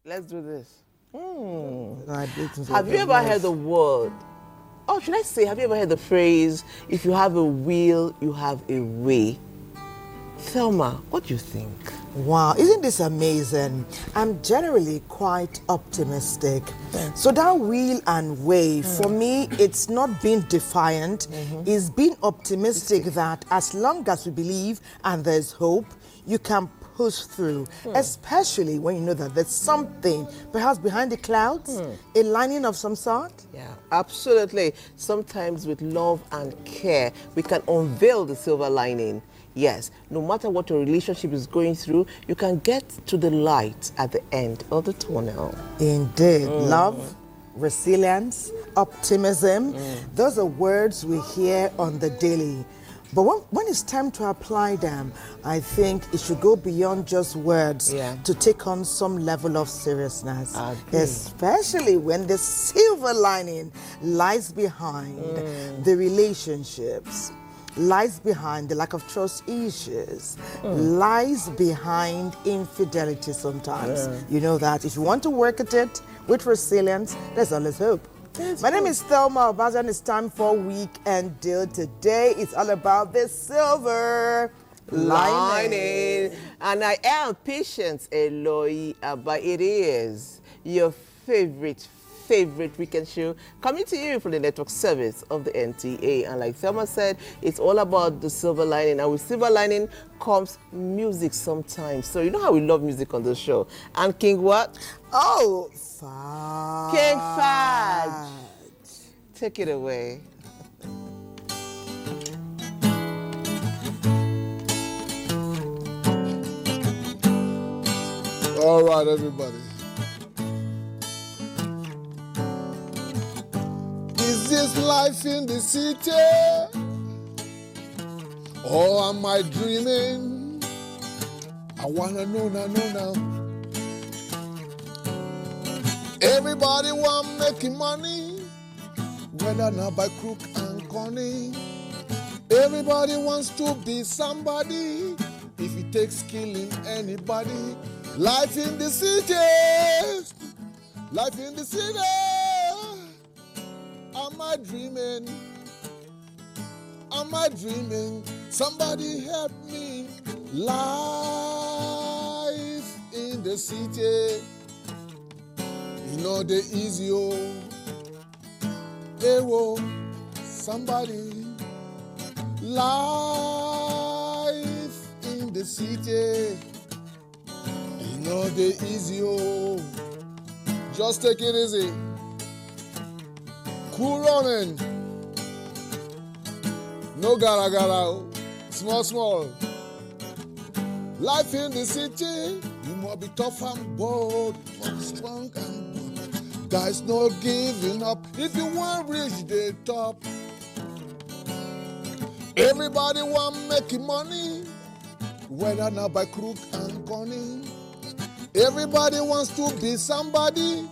Let's do this. Have you ever heard the word? Oh, should I say, have you ever heard the phrase, if you have a will, you have a way? Thelma, what do you think? Wow, isn't this amazing? I'm generally quite optimistic. So that will and way, for me, it's not being defiant. It's being optimistic that as long as we believe and there's hope, you can push through, especially when you know that there's something, perhaps behind the clouds, a lining of some sort. Yeah, absolutely. Sometimes with love and care, we can unveil the silver lining. Yes, no matter what your relationship is going through, you can get to the light at the end of the tunnel. Indeed. Love, resilience, optimism, those are words we hear on the daily. But when it's time to apply them, I think it should go beyond just words to take on some level of seriousness, especially when the silver lining lies behind the relationships, lies behind the lack of trust issues, lies behind infidelity sometimes. You know that if you want to work at it with resilience, there's always hope. My name is Thelma Abuja, and it's time for Weekend Deal. Today it's all about the silver lining. And I am Patience Eloy, but it is your favorite weekend show coming to you from the network service of the NTA. And like Thelma said, it's all about the silver lining. And with silver lining comes music sometimes. So you know how we love music on the show. And King what? Oh, Fudge. King Fudge. Take it away. All right, everybody. Is this life in the city? Or am I dreaming? I wanna know now. Everybody want making money, whether not by crook and corny. Everybody wants to be somebody, if it takes killing anybody. Life in the city, life in the city. Am I dreaming? Am I dreaming? Somebody help me. Life in the city. You know the easy hey, whoa, somebody. Life in the city. You know the easy just take it easy. Cool running. No gara. Small. Life in the city, you must be tough and bold, strong and bold. Guys, no giving up. If you want reach the top. Everybody want making money, whether not by crook and corny. Everybody wants to be somebody,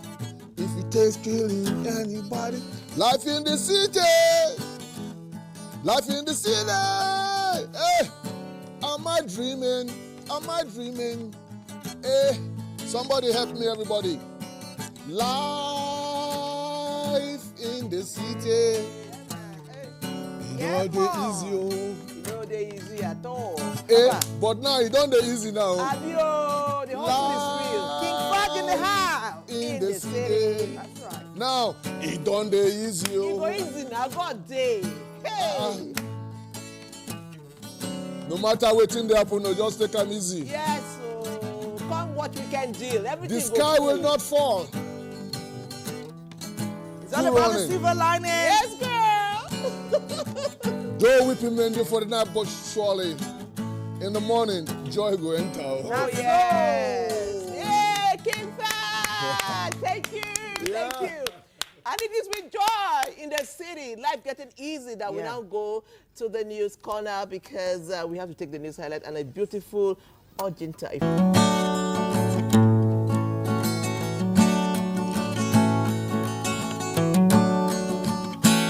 if it takes killing anybody. Life in the city, life in the city. Hey, am I dreaming? Am I dreaming? Hey, somebody help me, everybody. Life in the city. You know they easy, You know they easy at all. Hey, but now you don't the easy now. Adio, the hustle is real. King Fudge in the house. In the city. That's right. Now, it don't the easy. It go easy now, God day. Hey. No matter what in the happen, no, just take them easy. Yes, so come what we can deal. Everything The sky will not fall. It's all about the silver lining. Yes, girl. Though weeping men do for the night, but surely in the morning, joy go enter. Oh, yes. Yeah, King Fudge. Thank you. Thank you. And it is with joy in the city, life getting easy, that we now go to the news corner because we have to take the news highlight and a beautiful urgent time.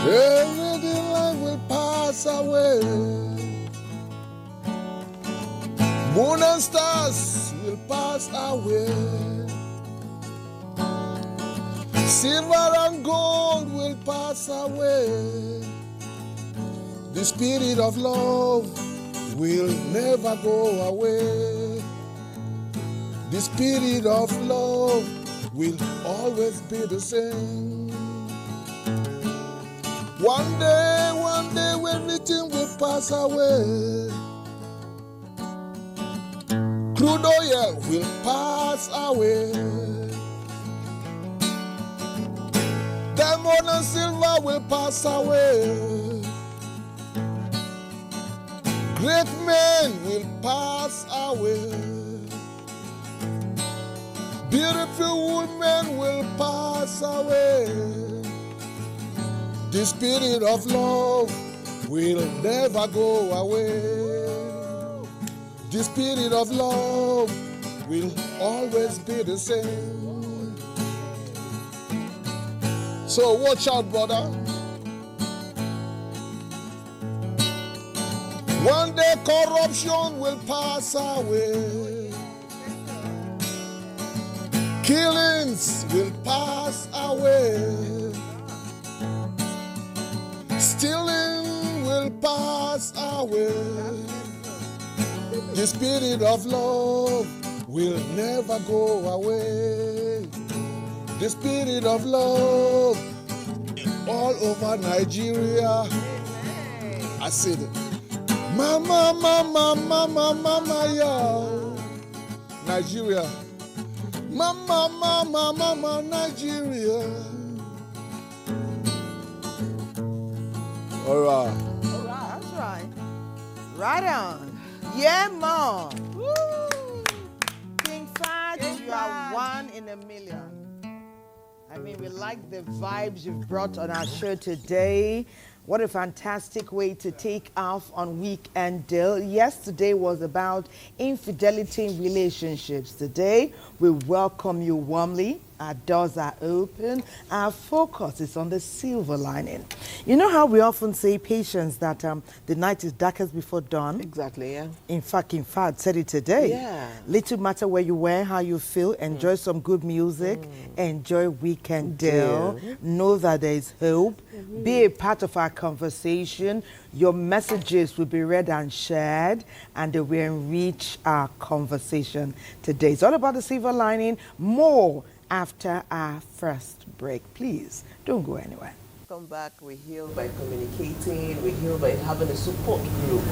Everything life will pass away. Moon and stars will pass away. Silver and gold will pass away. The spirit of love will never go away. The spirit of love will always be the same. One day, everything will pass away. Crude oil will pass away. Diamond and silver will pass away. Great men will pass away. Beautiful women will pass away. The spirit of love will never go away. The spirit of love will always be the same. So watch out, brother. One day corruption will pass away. Killings will pass away. Stealing will pass away. The spirit of love will never go away. The spirit of love all over Nigeria. I said, mama, mama, mama, mama, yo, Nigeria. Mama, mama, mama, Nigeria. All right. That's right. Right on. Yeah, Mom. Woo. King Fat, you are 1 in a million. I mean, we like the vibes you've brought on our show today. What a fantastic way to take off on Weekend Deal. Yesterday was about infidelity in relationships. Today, we welcome you warmly. Our doors are open. Our focus is on the silver lining. You know how we often say, patience, that the night is darkest before dawn? Exactly, yeah. In fact, said it today. Yeah. Little matter where you were, how you feel, enjoy some good music, enjoy Weekend Deal. Know that there is hope. Be a part of our conversation. Your messages will be read and shared, and they will enrich our conversation today. It's all about the silver lining. More after our first break. Please don't go anywhere. Come back. We heal by communicating. We heal by having a support group.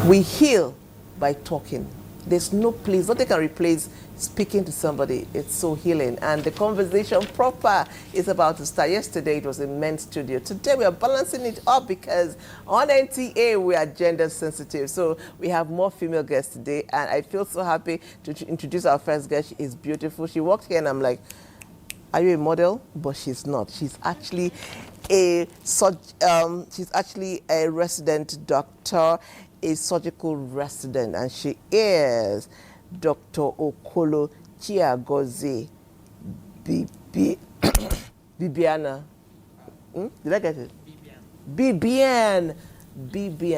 We heal by talking. There's no place, nothing can replace speaking to somebody. It's so healing. And the conversation proper is about to start. Yesterday it was a men's studio. Today we are balancing it up because on NTA we are gender sensitive. So we have more female guests today. And I feel so happy to introduce our first guest. She is beautiful. She walked here and I'm like, are you a model? But she's not. She's actually a resident doctor, a surgical resident, and she is Dr. Okolo Chiagozie Bibiana. Did I get it? Bibian.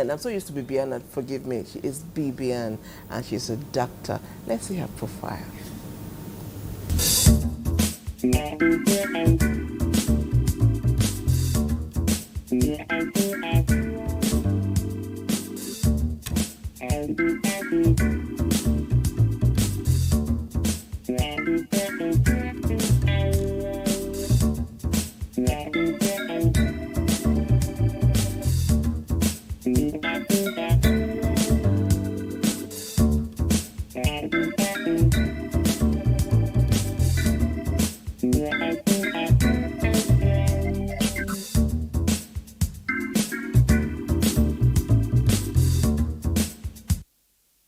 I'm so used to Bibiana, forgive me. She is Bibian, and she's a doctor. Let's see her profile.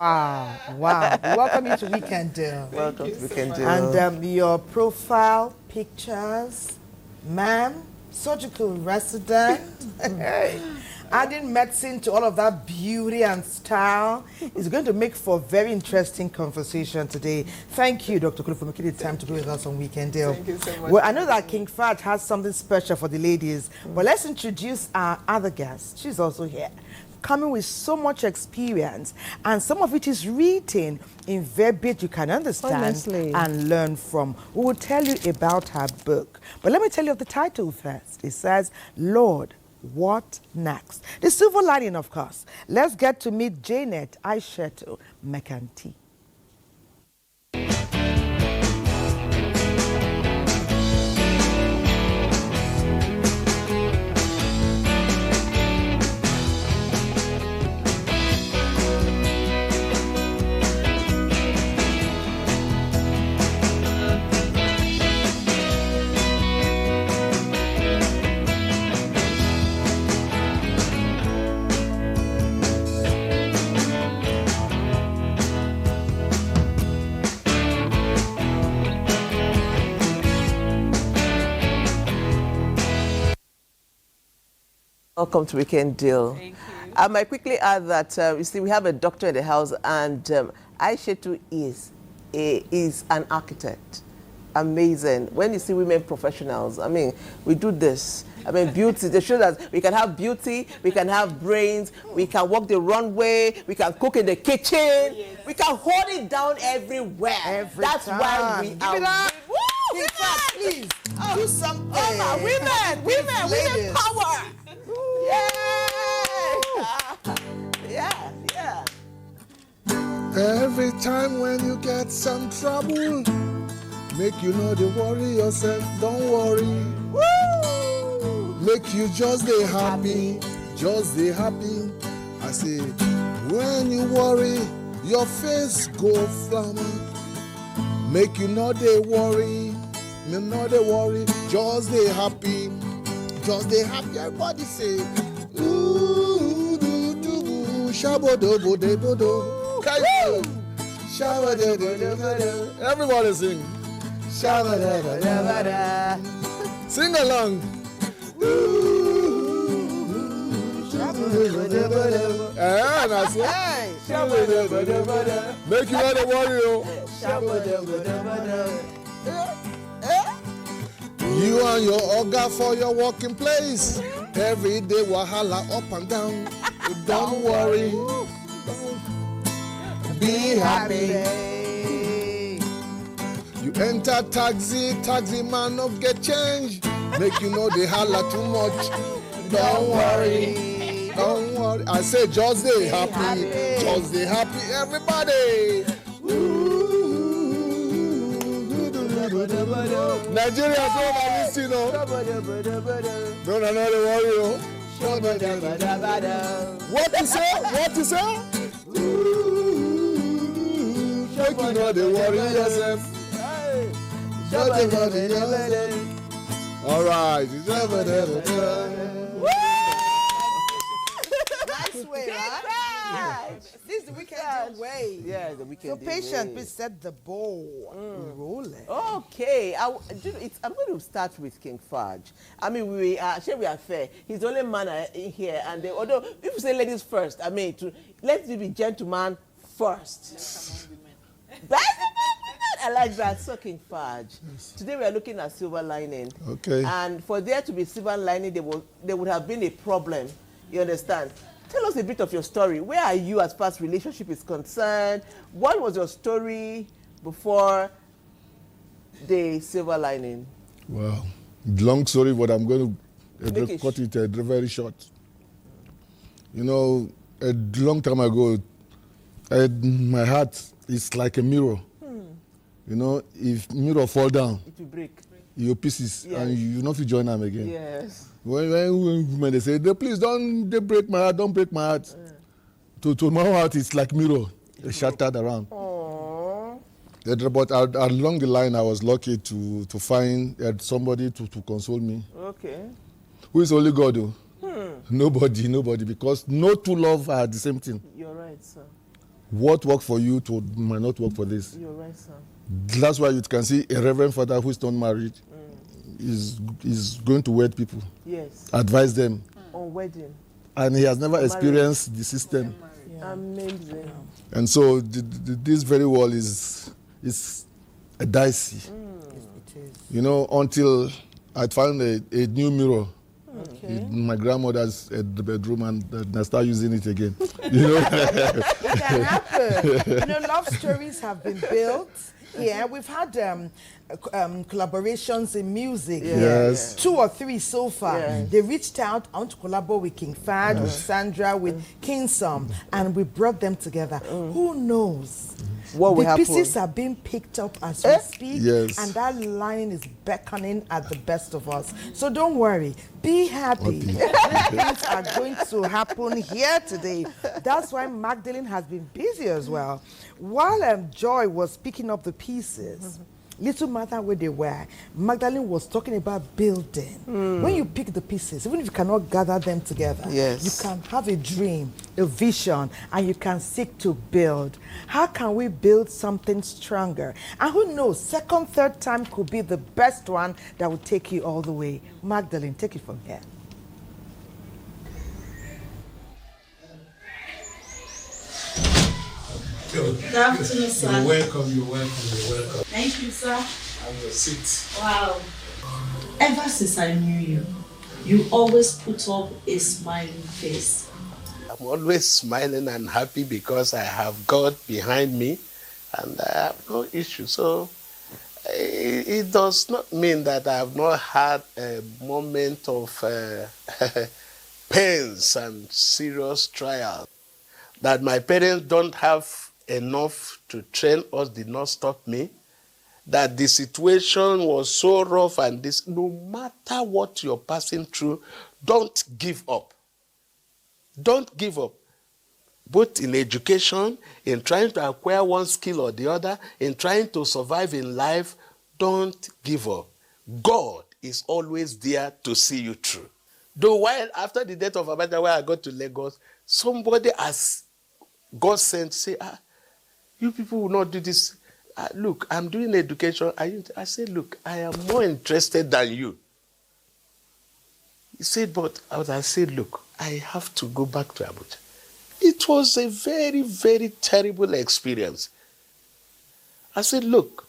Wow. Welcome you to Weekend Deal. Welcome to Weekend Deal. And your profile pictures, ma'am, surgical resident, adding medicine to all of that beauty and style is going to make for a very interesting conversation today. Thank you, Dr. Kulu, for making the time to be with us on Weekend Deal. Thank you so much. Well, I know that King Fat has something special for the ladies, but let's introduce our other guest. She's also here. coming with so much experience, and some of it is written in verbiage you can understand Honestly. and learn from. We will tell you about her book. But let me tell you of the title first. It says, Lord, what next? The silver lining, of course. Let's get to meet Janet Aishetu Mekanti. Welcome to Weekend Deal. Thank you. I might quickly add that, you see, we have a doctor in the house, and Aishetu is an architect. Amazing. When you see women professionals, I mean, we do this. I mean, beauty, they show that we can have beauty, we can have brains, we can walk the runway, we can cook in the kitchen, we can hold it down everywhere. That's why we Give are. it up. Woo! In fact, please, do something. Oh, my, women Ladies. power. Yeah, yeah. Every time when you get some trouble, make you know to worry yourself, don't worry. Woo! Make you just stay happy, just stay happy. I say, when you worry, your face go flam. Make you know they worry, just stay happy, just stay happy. Everybody say, ooh, do, do, shabo-do-bo, de-bo-do. Everybody sing. Sing along. That's it. Make you not a warrior. You and your oga for your working place. Every day wahala up and down. Don't worry. Be happy. You enter taxi man no get change. Make you know they holla too much. Don't worry. I say just stay happy. Just stay happy, everybody. Nigeria, don't listen, no. Don't another worry. What you say? Make you know they worry yourself. All right. Nice way, right? This is the weekend way. Yeah, the weekend. So patient, please set the ball rolling. Okay, I'm going to start with King Fudge. I mean, we are fair. He's the only man in here, and although people say ladies first, I mean, let's be gentleman first. I like that. So King Fudge. Today we are looking at silver lining. Okay. And for there to be silver lining, there would have been a problem. You understand? Tell us a bit of your story. Where are you as far as relationship is concerned? What was your story before the silver lining? Well, long story, but I'm going to cut it very short. You know, a long time ago, my heart is like a mirror. You know, if mirror fall down, It will break. your pieces, Yes. and you not to join them again. Yes. When women they say, please don't break my heart, don't break my heart. To my heart, it's like mirror, shattered around. Aww. But along the line, I was lucky to find somebody to console me. Okay. Who is only God, though? Nobody, because no two love are the same thing. You're right, sir. What worked for you might not work for this. You're right, sir. That's why you can see a reverend father who is not married is going to wed people, Yes. advise them, On wedding. and he has never experienced the system. Yeah. Amazing. And so this very world is a dicey. It is. You know, until I found a new mirror. Okay. in my grandmother's bedroom, and I start using it again. You know, it can happen. You know, love stories have been built. Yeah, we've had collaborations in music. Yes. 2 or 3 so far. Yes. They reached out. I want to collaborate with King Fad, with Sandra, with King Som, and we brought them together. Who knows? What will the happen? pieces are being picked up as we speak, Yes. and that line is beckoning at the best of us. So don't worry, be happy. Things are going to happen here today. That's why Magdalene has been busy as well. While Joy was picking up the pieces, little matter where they were, Magdalene was talking about building. When you pick the pieces, even if you cannot gather them together, you can have a dream, a vision, and you can seek to build. How can we build something stronger? And who knows, second, third time could be the best one that will take you all the way. Magdalene, take it from here. Good afternoon, sir. You're welcome, you're welcome, you're welcome. Thank you, sir. Have your seat. Wow. Ever since I knew you, you always put up a smiling face. I'm always smiling and happy because I have God behind me and I have no issue. So it does not mean that I have not had a moment of pains and serious trials. That my parents don't have enough to train us did not stop me. That the situation was so rough and this, no matter what you're passing through, don't give up. Don't give up. Both in education, in trying to acquire one skill or the other, in trying to survive in life, don't give up. God is always there to see you through. Though while after the death of Abuja, when I got to Lagos, somebody as God sent say, you people will not do this. Look, I'm doing education. I said, look, I am more interested than you. He said, but I said, look, I have to go back to Abuja. It was a very, very terrible experience. I said, look,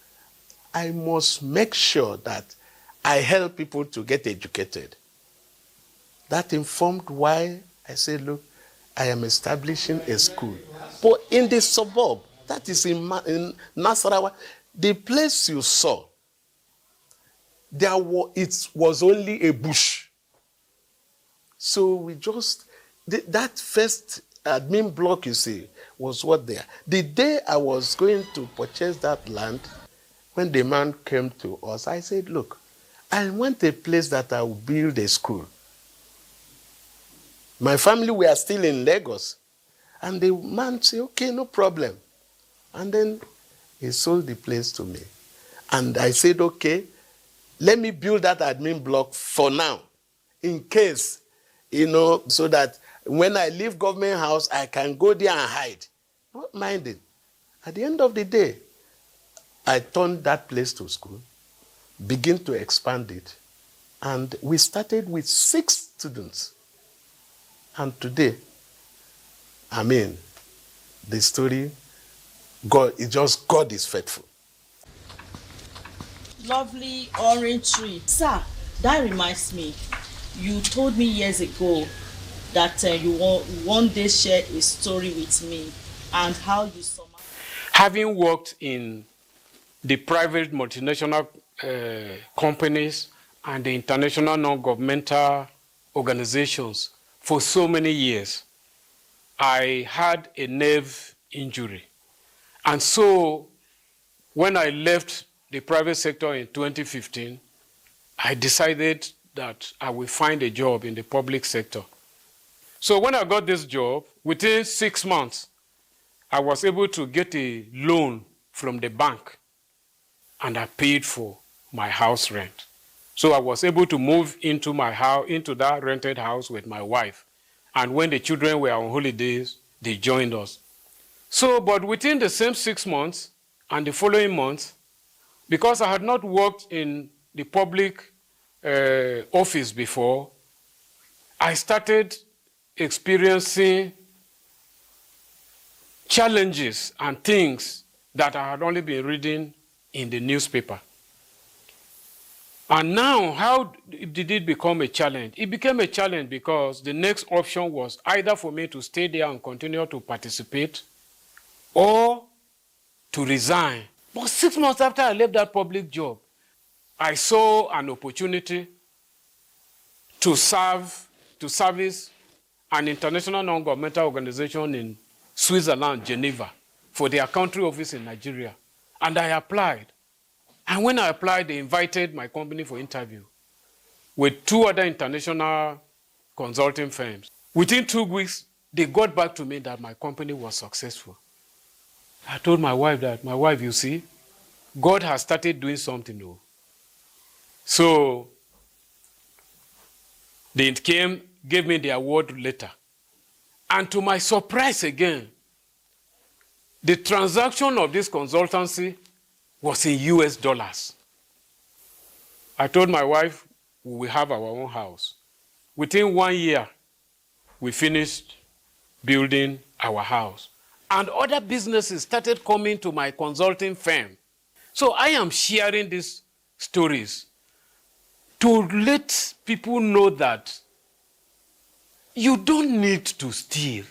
I must make sure that I help people to get educated. That informed why I said, look, I am establishing a school. But in the suburb, that is in Nasarawa, the place you saw, it was only a bush. So we just, that first admin block you see was what there. The day I was going to purchase that land, when the man came to us, I said, look, I want a place that I will build a school. My family were still in Lagos. And the man said, okay, no problem. And then he sold the place to me. And I said, okay, let me build that admin block for now, in case, so that when I leave government house, I can go there and hide. Not minding. At the end of the day, I turned that place to school, begin to expand it. And we started with 6 students. And today, the story, God is faithful. Lovely orange tree. Sir, that reminds me, you told me years ago that you one day share a story with me and how you saw. Having worked in the private multinational companies and the international non-governmental organizations for so many years, I had a nerve injury. And so when I left the private sector in 2015, I decided that I will find a job in the public sector. So when I got this job, within 6 months, I was able to get a loan from the bank, and I paid for my house rent. So I was able to move into my house, into that rented house with my wife. And when the children were on holidays, they joined us. So, but within the same 6 months and the following months, because I had not worked in the public office before, I started experiencing challenges and things that I had only been reading in the newspaper. And now, how did it become a challenge? It became a challenge because the next option was either for me to stay there and continue to participate or to resign. But 6 months after I left that public job, I saw an opportunity to service an international non-governmental organization in Switzerland, Geneva, for their country office in Nigeria. And I applied. And when I applied, they invited my company for interview with 2 other international consulting firms. Within 2 weeks, they got back to me that my company was successful. I told my wife that, my wife, you see, God has started doing something new. So they gave me the award later. And to my surprise again, the transaction of this consultancy was in US dollars. I told my wife we will have our own house. Within 1 year, we finished building our house. And other businesses started coming to my consulting firm. So I am sharing these stories to let people know that you don't need to steal.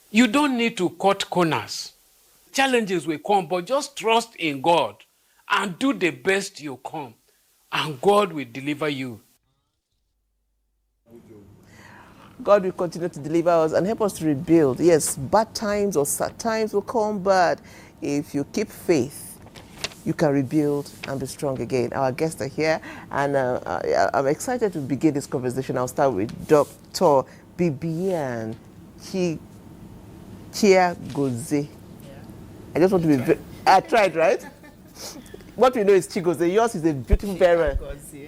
You don't need to cut corners. Challenges will come, but just trust in God and do the best you can, and God will deliver you. God will continue to deliver us and help us to rebuild. Yes, bad times or sad times will come, but if you keep faith, you can rebuild and be strong again. Our guests are here, and I'm excited to begin this conversation. I'll start with Dr. Bibian Chiagozie. I just want to be... I tried, right? What we know is Chigozie. Yours is a beautiful parent.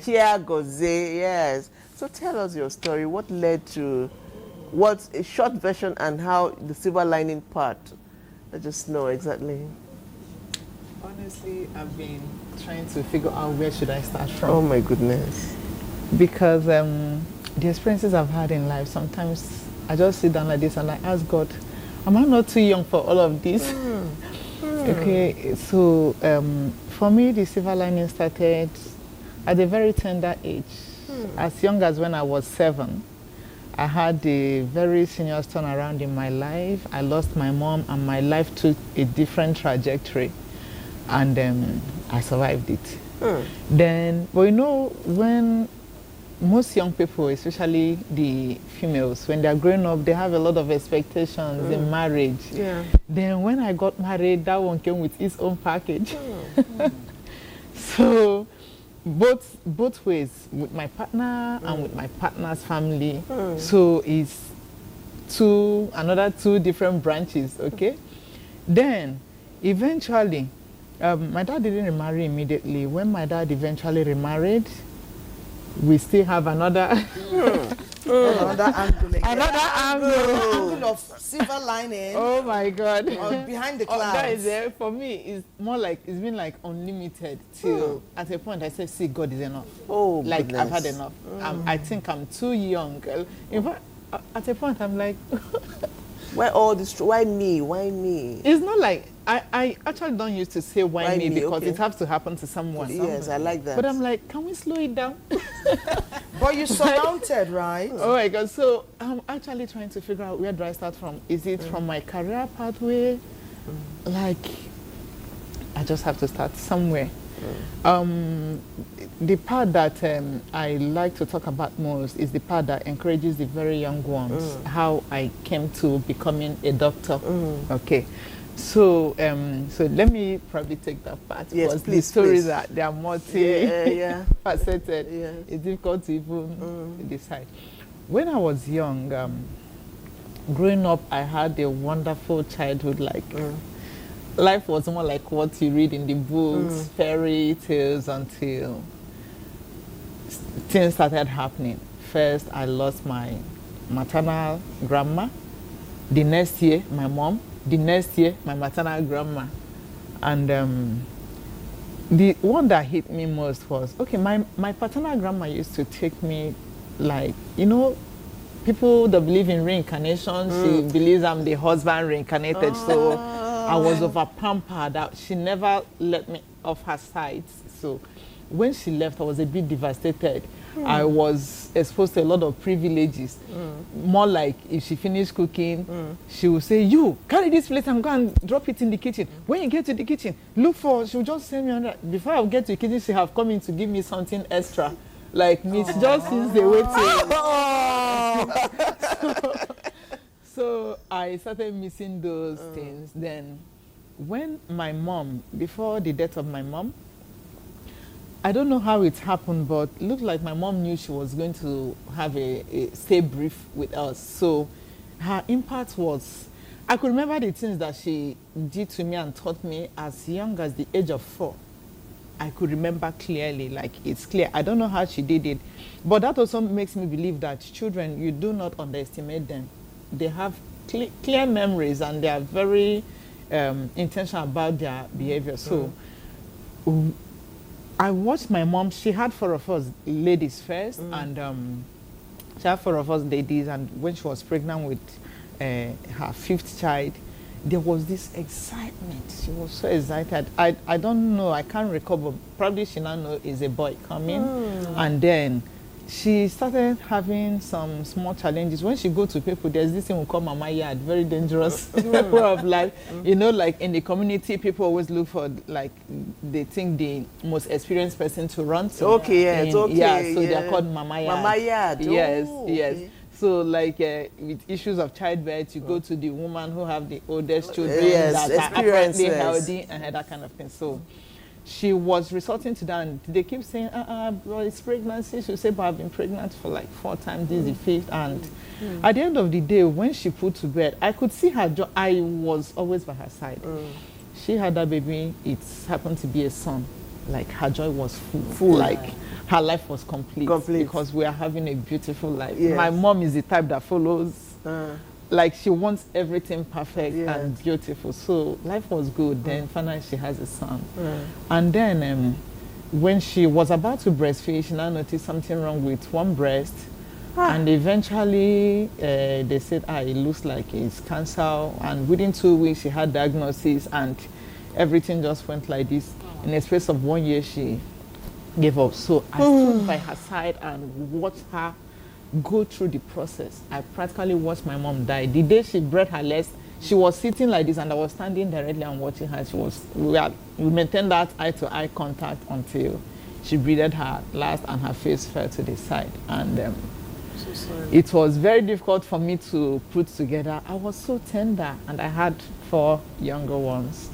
Chiagozie, yes. So tell us your story. What led to... What's a short version and how the silver lining part? Let us know exactly. Honestly, I've been trying to figure out where should I start from. Oh my goodness. Because the experiences I've had in life, sometimes I just sit down like this and I ask God, am I not too young for all of this? Okay, so for me, the silver lining started at a very tender age. As young as when I was 7, I had a very serious turnaround in my life. I lost my mom and my life took a different trajectory. And I survived it. Then, well, you know, when most young people, especially the females, when they're growing up, they have a lot of expectations in marriage. Yeah. Then when I got married, that one came with its own package. So both ways, with my partner and with my partner's family. So it's another two different branches, okay? Then eventually, my dad didn't remarry immediately. When my dad eventually remarried, we still have another Another angle again. Another Angle of silver lining. Oh my God! Behind the clouds. That is it. For me, it's more like it's been like unlimited till at a point I said, "See, God is enough." Oh, like goodness. I've had enough. I think I'm too young. In fact, at a point I'm like, why all this? Why me? Why me? it's not like I actually don't used to say why me because okay. it has to happen to someone. Yes, I like that. But I'm like, can we slow it down? But you surmounted, right? Oh my God. So I'm actually trying to figure out where do I start from? Is it from my career pathway? Like, I just have to start somewhere. The part that I like to talk about most is the part that encourages the very young ones, how I came to becoming a doctor. Okay. So so let me probably take that part. Yes, because please, the stories please. are they are multi-faceted. Yes. It's difficult to even decide. When I was young, growing up, I had a wonderful childhood. Like life was more like what you read in the books, fairy tales, until things started happening. First, I lost my maternal grandma. The next year, my mom. The next year, my maternal grandma. And the one that hit me most was, okay, my paternal grandma used to take me, like, you know, people that believe in reincarnation, she believes I'm the husband reincarnated. So I was over pampered. She never let me off her side. So when she left, I was a bit devastated. I was exposed to a lot of privileges. More like if she finished cooking, she would say, you, carry this plate and go and drop it in the kitchen. When you get to the kitchen, look for, she would just send me on that. Before I get to the kitchen, she have come in to give me something extra. Like, Miss just since they waiting. So I started missing those things. Then when my mom, before the death of my mom, I don't know how it happened, but it looked like my mom knew she was going to have a stay brief with us. So her impact was, I could remember the things that she did to me and taught me as young as the age of 4. I could remember clearly, like it's clear. I don't know how she did it, but that also makes me believe that children, you do not underestimate them. They have clear memories and they are very intentional about their behavior. So I watched my mom. She had 4 of us ladies first, and she had 4 of us ladies. And when she was pregnant with her 5th child, there was this excitement. She was so excited. I don't know. I can't recall, but probably she now knows is a boy coming. And then she started having some small challenges. When she go to people, there's this thing we call Mama Yard, very dangerous way of life. You know, like in the community, people always look for, like, they think the most experienced person to run to. Okay, yeah, it's okay. Yeah, so they're called Mama Yard. Mama Yard. Yes, Oh, yes. okay. So, like, with issues of childbirth, you go to the woman who have the oldest children Yes, that are apparently experiences. healthy and that kind of thing. So she was resorting to that, and they keep saying, well, it's pregnancy. She would say, but I've been pregnant for like 4 times, this is the 5th. And at the end of the day, when she put to bed, I could see her joy. I was always by her side. She had that baby. It happened to be a son. Like, her joy was full. Like, her life was complete. Because we are having a beautiful life. Yes. My mom is the type that follows. Like, she wants everything perfect and beautiful. So life was good. Then finally she has a son. And then when she was about to breastfeed, she now noticed something wrong with one breast. And eventually they said, it looks like it's cancer. And within 2 weeks she had diagnosis, and everything just went like this. In a space of 1 year, she gave up. So I stood by her side and watched her go through the process. I practically watched my mom die. The day she breathed her last, she was sitting like this, and I was standing directly and watching her. We maintained that eye-to-eye contact until she breathed her last and her face fell to the side. And it was very difficult for me to put together. I was so tender, and I had 4 younger ones.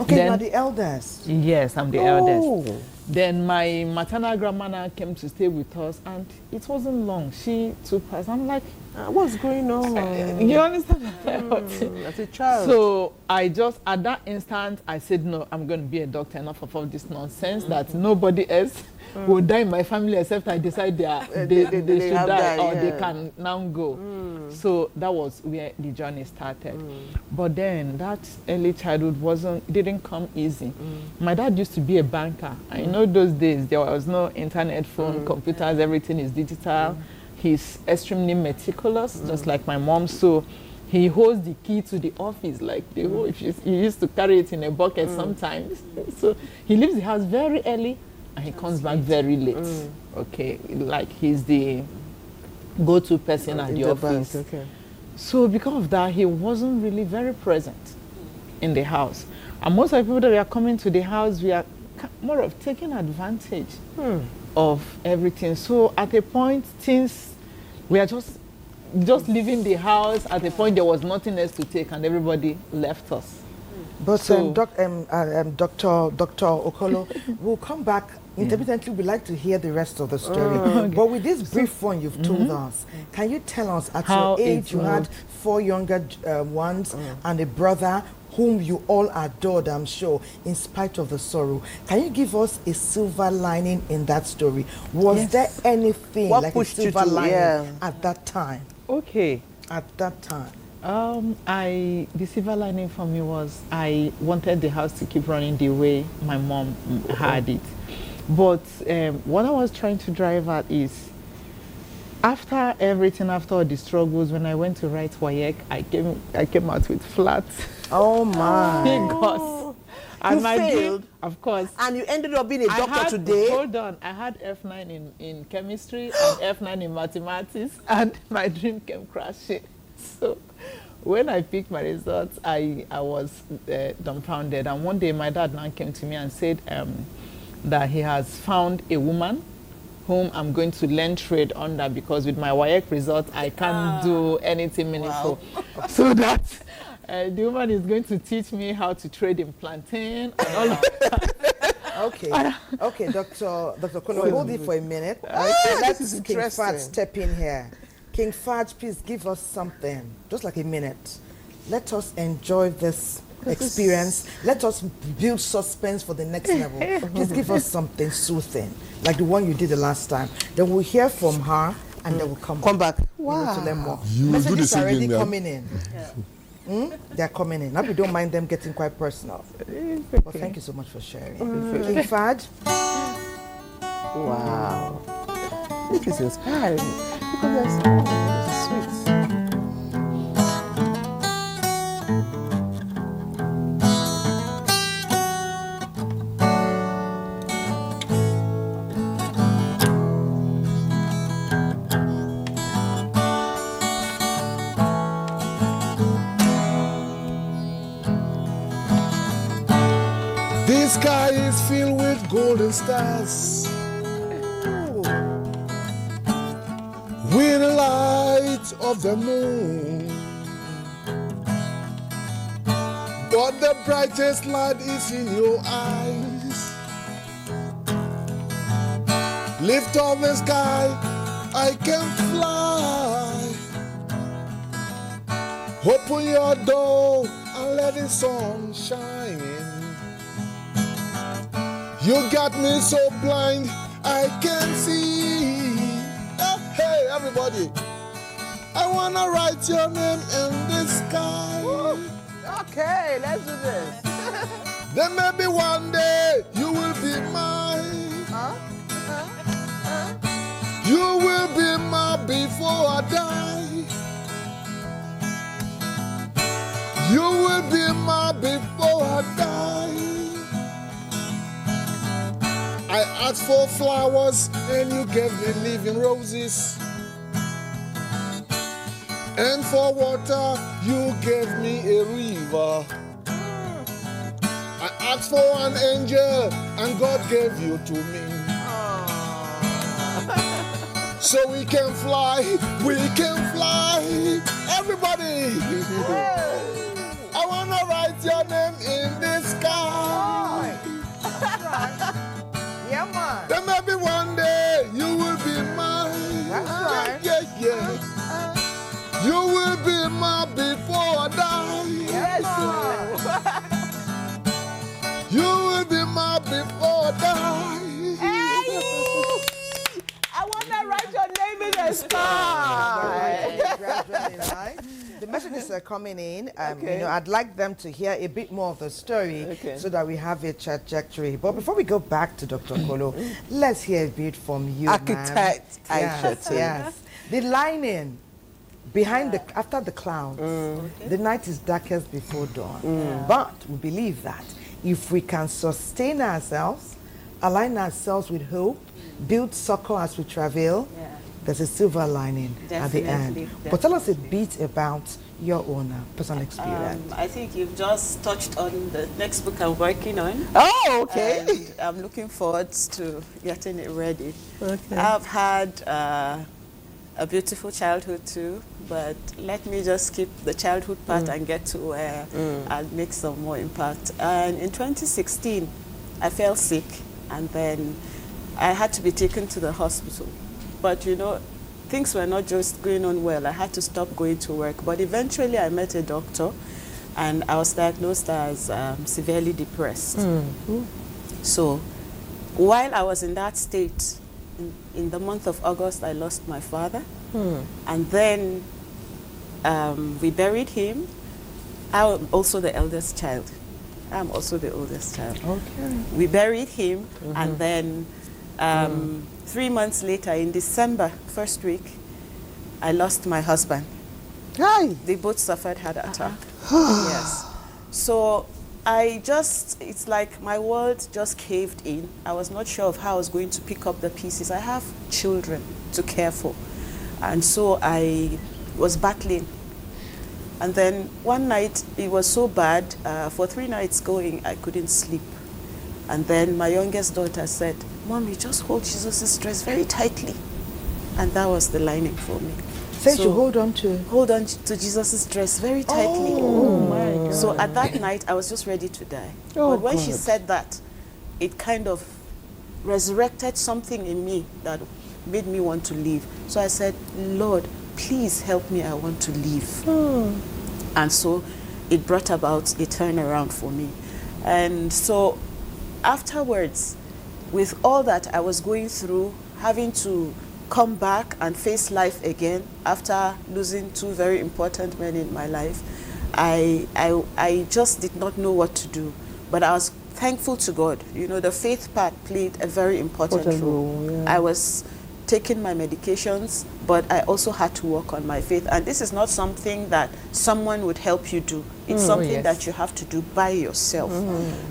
Okay, you are the eldest. Yes, I'm the eldest. Then my maternal grandmother came to stay with us, and it wasn't long. She took us. I'm like, What's going on? you understand? As a child. So I just, at that instant, I said, no, I'm going to be a doctor. Enough of all this nonsense that nobody else will die in my family except I decide they should die or they can now go. So that was where the journey started. But then that early childhood didn't come easy. My dad used to be a banker. I know those days there was no internet, phone, computers, everything is digital. He's extremely meticulous, just like my mom. So he holds the key to the office, like he used to carry it in a bucket sometimes. So he leaves the house very early and he comes back very late. Okay, like he's the go-to person at the office. Okay. So because of that, he wasn't really very present in the house. And most of the people that were coming to the house, we are more of taking advantage of everything. So at a point, we are just leaving the house. At a point, there was nothing else to take, and everybody left us. But So- Dr. Okolo, we'll come back. Intermittently, we'd like to hear the rest of the story. But with this brief one you've told us, can you tell us at How your age it you had moved? 4 younger ones and a brother whom you all adored, I'm sure, in spite of the sorrow. Can you give us a silver lining in that story? Was Yes. there anything What like a pushed you silver to- lining yeah. at that time? Okay. At that time. The silver lining for me was I wanted the house to keep running the way my mom had it. But what I was trying to drive at is, after everything, after all the struggles, when I went to write WAEC, I came out with flats. Oh my. Because And You my failed? dream, of course. And you ended up being a doctor had, today? Hold on. I had F9 in chemistry and F9 in mathematics, and my dream came crashing. So when I picked my results, I was dumbfounded. And one day my dad now came to me and said that he has found a woman whom I'm going to learn trade under, because with my WAEC results, I can't do anything meaningful. Wow. So that the woman is going to teach me how to trade in plantain and all of that. Okay, Dr. Kolo, hold it for a minute. Let's King Fad step in here. King Fad, please give us something, just like a minute. Let us enjoy this experience. Let us build suspense for the next level. Please give us something soothing, like the one you did the last time. Then we'll hear from her, and then we'll come back. Wow. To learn more. You will do the Messages are already singing, coming in. They're coming in. Now we don't mind them getting quite personal. Well, thank you so much for sharing. King Fad. Wow. This is inspiring. Because that's sweet. The sky is filled with golden stars, with the light of the moon. But the brightest light is in your eyes. Lift up the sky, I can fly. Open your door and let the sun shine in. You got me so blind, I can't see. Hey, everybody. I wanna write your name in the sky. Okay, let's do this. Then maybe one day you will be mine. You will be mine before I die. You will be mine before I die. I asked for flowers and you gave me living roses. And for water, you gave me a river. I asked for an angel and God gave you to me. So we can fly, everybody. I wanna write your name in the sky. Yeah, man. Then maybe one day you will be mine. That's right. Yeah. You will be mine before I die. Yes, You will be mine before I die. I want to write your name in the sky. Gradually, right? The messages are coming in. I'd like them to hear a bit more of the story so that we have a trajectory. But before we go back to Dr. Kolo, let's hear a bit from you, Architect Aisha. Yes. The lining behind after the clouds, the night is darkest before dawn. But we believe that if we can sustain ourselves, align ourselves with hope, build succor as we travel, there's a silver lining at the end. But tell us a bit about your own personal experience. I think you've just touched on the next book I'm working on. Oh, okay. And I'm looking forward to getting it ready. Okay. I've had a beautiful childhood too, but let me just skip the childhood part and get to where I'll make some more impact. And in 2016, I fell sick, and then I had to be taken to the hospital. But things were not just going on well. I had to stop going to work. But eventually I met a doctor, and I was diagnosed as severely depressed. So while I was in that state, in the month of August, I lost my father. And then we buried him. I'm also the eldest child. I'm also the oldest child. Okay. We buried him, and then 3 months later, in December, first week, I lost my husband. Hi. They both suffered heart attack. Yes. So it's like my world just caved in. I was not sure of how I was going to pick up the pieces. I have children to care for. And so I was battling. And then one night, it was so bad. For 3 nights going, I couldn't sleep. And then my youngest daughter said, "Mommy, just hold Jesus' dress very tightly." And that was the lining for me. Say so, you hold on to Jesus' dress very tightly. Oh my God. So at that night, I was just ready to die. Oh, but when God. she said that, it kind of resurrected something in me that made me want to leave. So I said, "Lord, please help me. I want to leave." And so it brought about a turnaround for me. And so afterwards, with all that I was going through, having to come back and face life again after losing 2 very important men in my life, I just did not know what to do. But I was thankful to God. You know, the faith part played a very important role. Yeah. I was taking my medications, but I also had to work on my faith. And this is not something that someone would help you do. It's something that you have to do by yourself.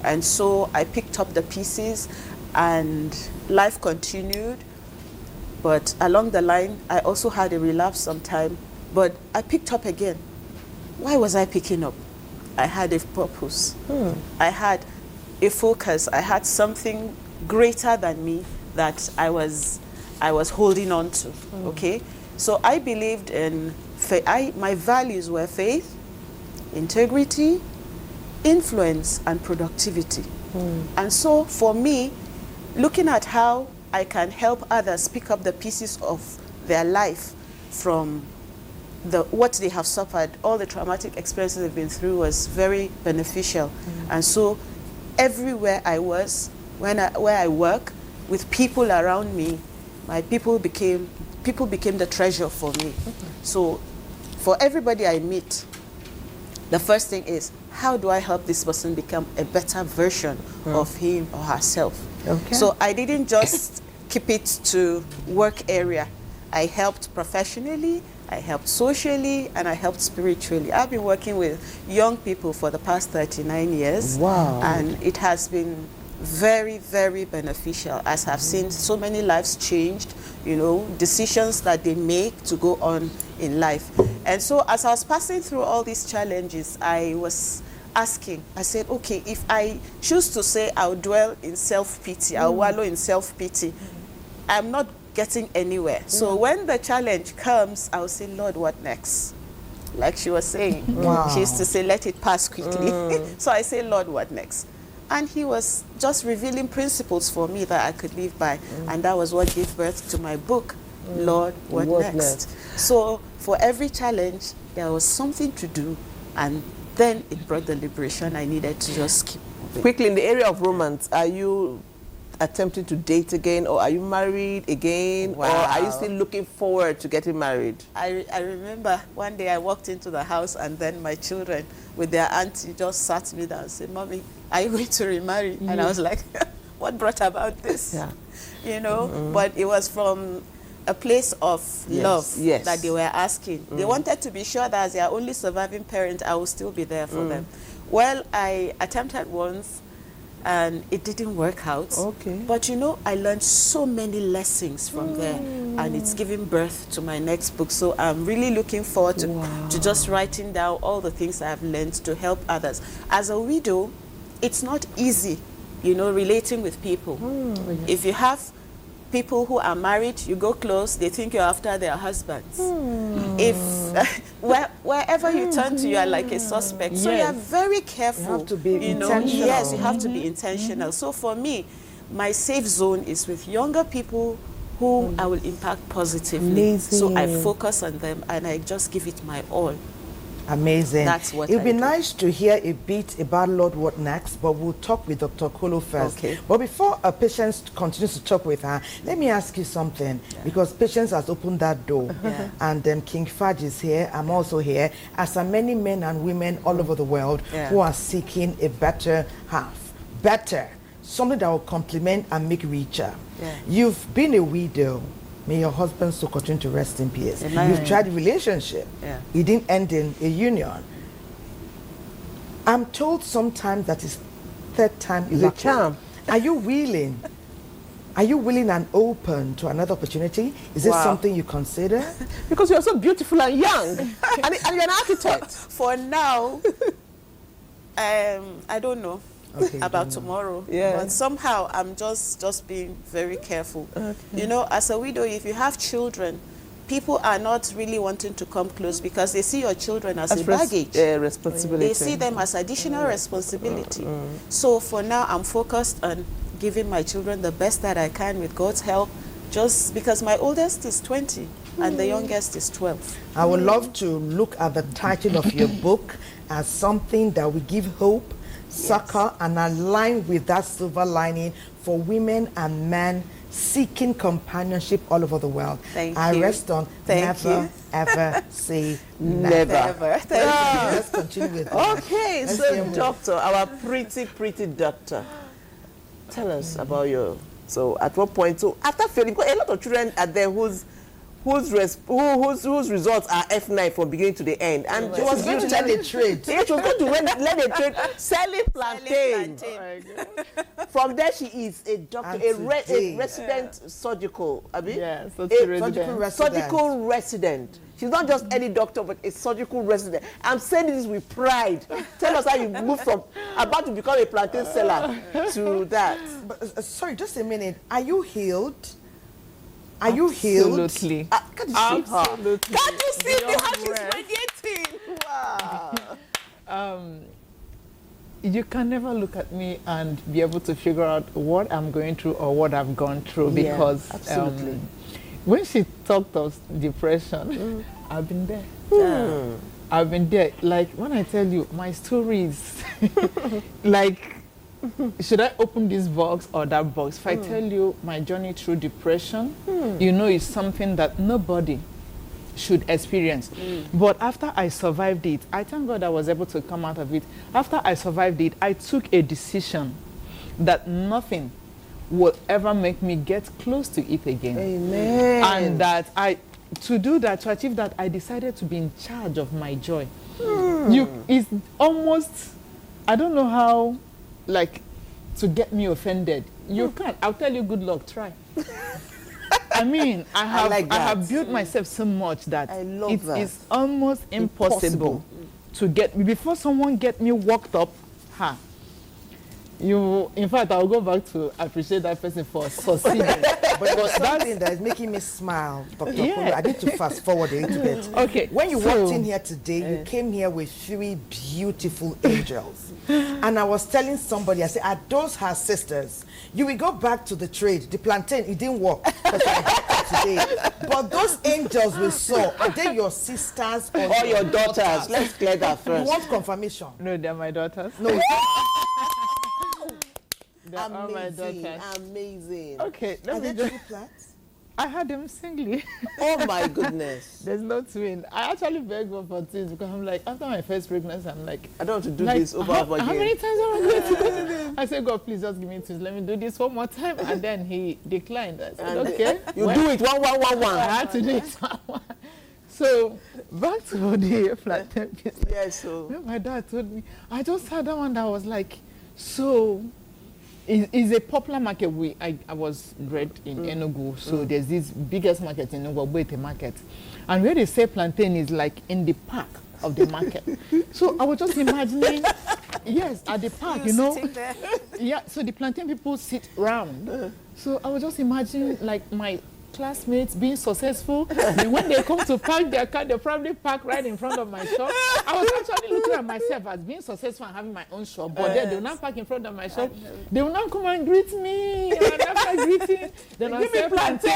And so I picked up the pieces and life continued. But along the line, I also had a relapse sometime, but I picked up again. Why was I picking up? I had a purpose. I had a focus. I had something greater than me that I was holding on to, okay? So I believed in, my values were faith, integrity, influence, and productivity. And so for me, looking at how I can help others pick up the pieces of their life from what they have suffered, all the traumatic experiences they've been through, was very beneficial. And so everywhere I was, where I work, with people around me, my people became the treasure for me. So for everybody I meet, the first thing is, how do I help this person become a better version of him or herself? Okay. So I didn't just keep it to work area. I helped professionally, I helped socially, and I helped spiritually. I've been working with young people for the past 39 years. Wow. And it has been very, very beneficial, as I've seen so many lives changed, you know, decisions that they make to go on in life. And so as I was passing through all these challenges, I was asking, I said, okay, if I choose to say I'll dwell in self-pity, I'll wallow in self-pity, I'm not getting anywhere. So when the challenge comes, I'll say, Lord, what next? Like she was saying. Wow. She used to say, let it pass quickly. So I say, Lord, what next? And he was just revealing principles for me that I could live by. And that was what gave birth to my book, Lord, what next? So for every challenge, there was something to do. And then it brought the liberation I needed to just keep moving. Quickly, in the area of romance, are you attempting to date again, or are you married again, or are you still looking forward to getting married? I remember one day I walked into the house, and then my children with their auntie just sat me down and said, "Mommy, are you going to remarry?" And I was like, what brought about this? Yeah. You know, but it was from a place of love that they were asking. They wanted to be sure that as their only surviving parent, I will still be there for them. Well, I attempted once, and it didn't work out. Okay. But you know, I learned so many lessons from there, and it's given birth to my next book. So I'm really looking forward to just writing down all the things I've learned to help others. As a widow, it's not easy, you know, relating with people. If you have people who are married, you go close, they think you're after their husbands. If wherever you turn to, you are like a suspect. So you are very careful. You have to be intentional. Yes, you have to be intentional. So for me, my safe zone is with younger people who I will impact positively. Amazing. So I focus on them and I just give it my all. Amazing. That's what It'd be I do. nice to hear a bit about Lord What Next, but we'll talk with Dr. Kolo first. Okay. But before Patience continues to talk with her, let me ask you something, because Patience has opened that door. And King Fudge is here, I'm also here, as are many men and women all over the world who are seeking a better half. Better. Something that will complement and make richer. You've been a widow. May your husband so continue to rest in peace. You've tried a relationship. It didn't end in a union. I'm told sometimes that is third time Is a lucky. charm. Are you willing? Are you willing and open to another opportunity? Is this Wow. something you consider? Because you're so beautiful and young, and you're an architect. For now, I don't know Okay, about don't know. tomorrow. Yeah. But somehow I'm just being very careful. You know, as a widow, if you have children, people are not really wanting to come close because they see your children as a baggage. Responsibility. They see them as additional responsibility. So for now, I'm focused on giving my children the best that I can with God's help, just because my oldest is 20 and the youngest is 12. I would love to look at the title of your book as something that will give hope, succor, and align with that silver lining for women and men seeking companionship all over the world. Thank I you. rest on Thank never, you. ever say Never. Ever. Thank you. Let's continue with that. Okay, Let's so hear more. doctor, our pretty doctor, tell us about your. So at what point? So after failing, because a lot of children are there whose results are F9 from beginning to the end, and she was going to learn a trade. Yeah, she was going to learn a trade selling plantain. From there, she is a doctor, And a today- resident surgical. Abi? Yeah, A Surgical resident. surgical resident. She's not just any doctor, but a surgical resident. I'm saying this with pride. Tell us how you moved from about to become a plantain seller to that. But, sorry, just a minute. Are you healed? Are you healed? Absolutely. Can't you see her? Absolutely. Can't you see me how she's Beyond radiating? Wow. You can never look at me and be able to figure out what I'm going through or what I've gone through, Yeah, because absolutely. when she talked of depression, I've been there. Yeah. I've been there. Like, when I tell you my stories, like, should I open this box or that box? If I tell you my journey through depression, you know it's something that nobody should experience. But after I survived it, I thank God I was able to come out of it. After I survived it, I took a decision that nothing will ever make me get close to it again. Amen. And that to achieve that, I decided to be in charge of my joy. It's almost, I don't know how, like, to get me offended. You can't. I'll tell you, good luck, try. I mean, I like that. have built myself so much that I love it that. is almost impossible to get me. Before someone get me worked up, in fact, I'll go back to appreciate that person for succeeding. But it was something that is making me smile, Dr. Yeah. Polo. I need to fast forward a little bit. Okay, When you so- walked in here today, you came here with 3 beautiful angels. And I was telling somebody, I said, are those her sisters? You will go back to the trade. The plantain, it didn't work. That's why I got it today. But those angels we saw, are they your sisters or Or your daughters. Let's clear that You first. want confirmation? No, they're my daughters. No. They are my Amazing. daughters. Amazing. Okay, Are let they me just. triplets? I had them singly. Oh my goodness. There's no twin. I actually beg for twins because I'm like, after my first pregnancy, I'm like, I don't want to do like, this over how, and over how again. many times am I going to do this? I said, God, please just give me twins. Let me do this one more time. And then he declined. I said, And okay. You well, do it 1 1 1 I 1. had to do it. So back to the plantain business. Yes, so When my dad told me, I just had that one that was like, so it's a popular market. I was bred in Enugu, so there's this biggest market in Enugu, Ogbete market. And where they say plantain is like in the park of the market. So I was just imagining, yes, at the park, you know. Sitting there. Yeah, so the plantain people sit round. So I was just imagining like my classmates being successful. Then when they come to park their car, they probably park right in front of my shop. I was actually looking at myself as being successful and having my own shop. But then they will not park in front of my shop. They will not come and greet me. And after greeting, then I'll say plantain.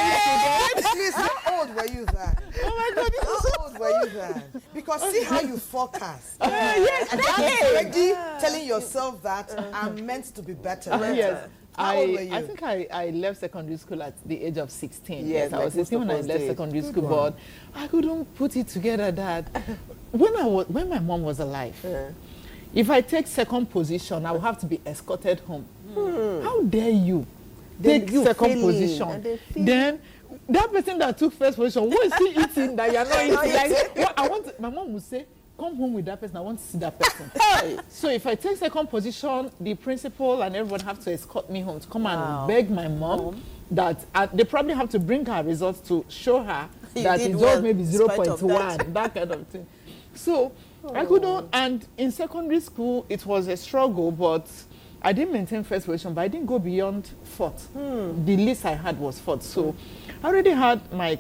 Please, how old were you then? Oh my God, this is How old were you then? Because see how you forecast. yes, And that's already telling yourself that I'm meant to be better. yes. How old were you? I think I left secondary school at the age of 16. Yes, I like was most 16 when of I us left did. secondary school, but I couldn't put it together that when my mom was alive, if I take second position, I will have to be escorted home. How dare you Then take you second feeling, position? and they feel- Then that person that took first position, what is he eating that you're not eating? Like, what I want, my mom would say, come home with that person, I want to see that person. So if I take second position, the principal and everyone have to escort me home to come and beg my mom that they probably have to bring her results to show her that it was maybe 0.1, that kind of thing. So I couldn't, and in secondary school, it was a struggle, but I didn't maintain first position, but I didn't go beyond fourth. The least I had was fourth. So I already had my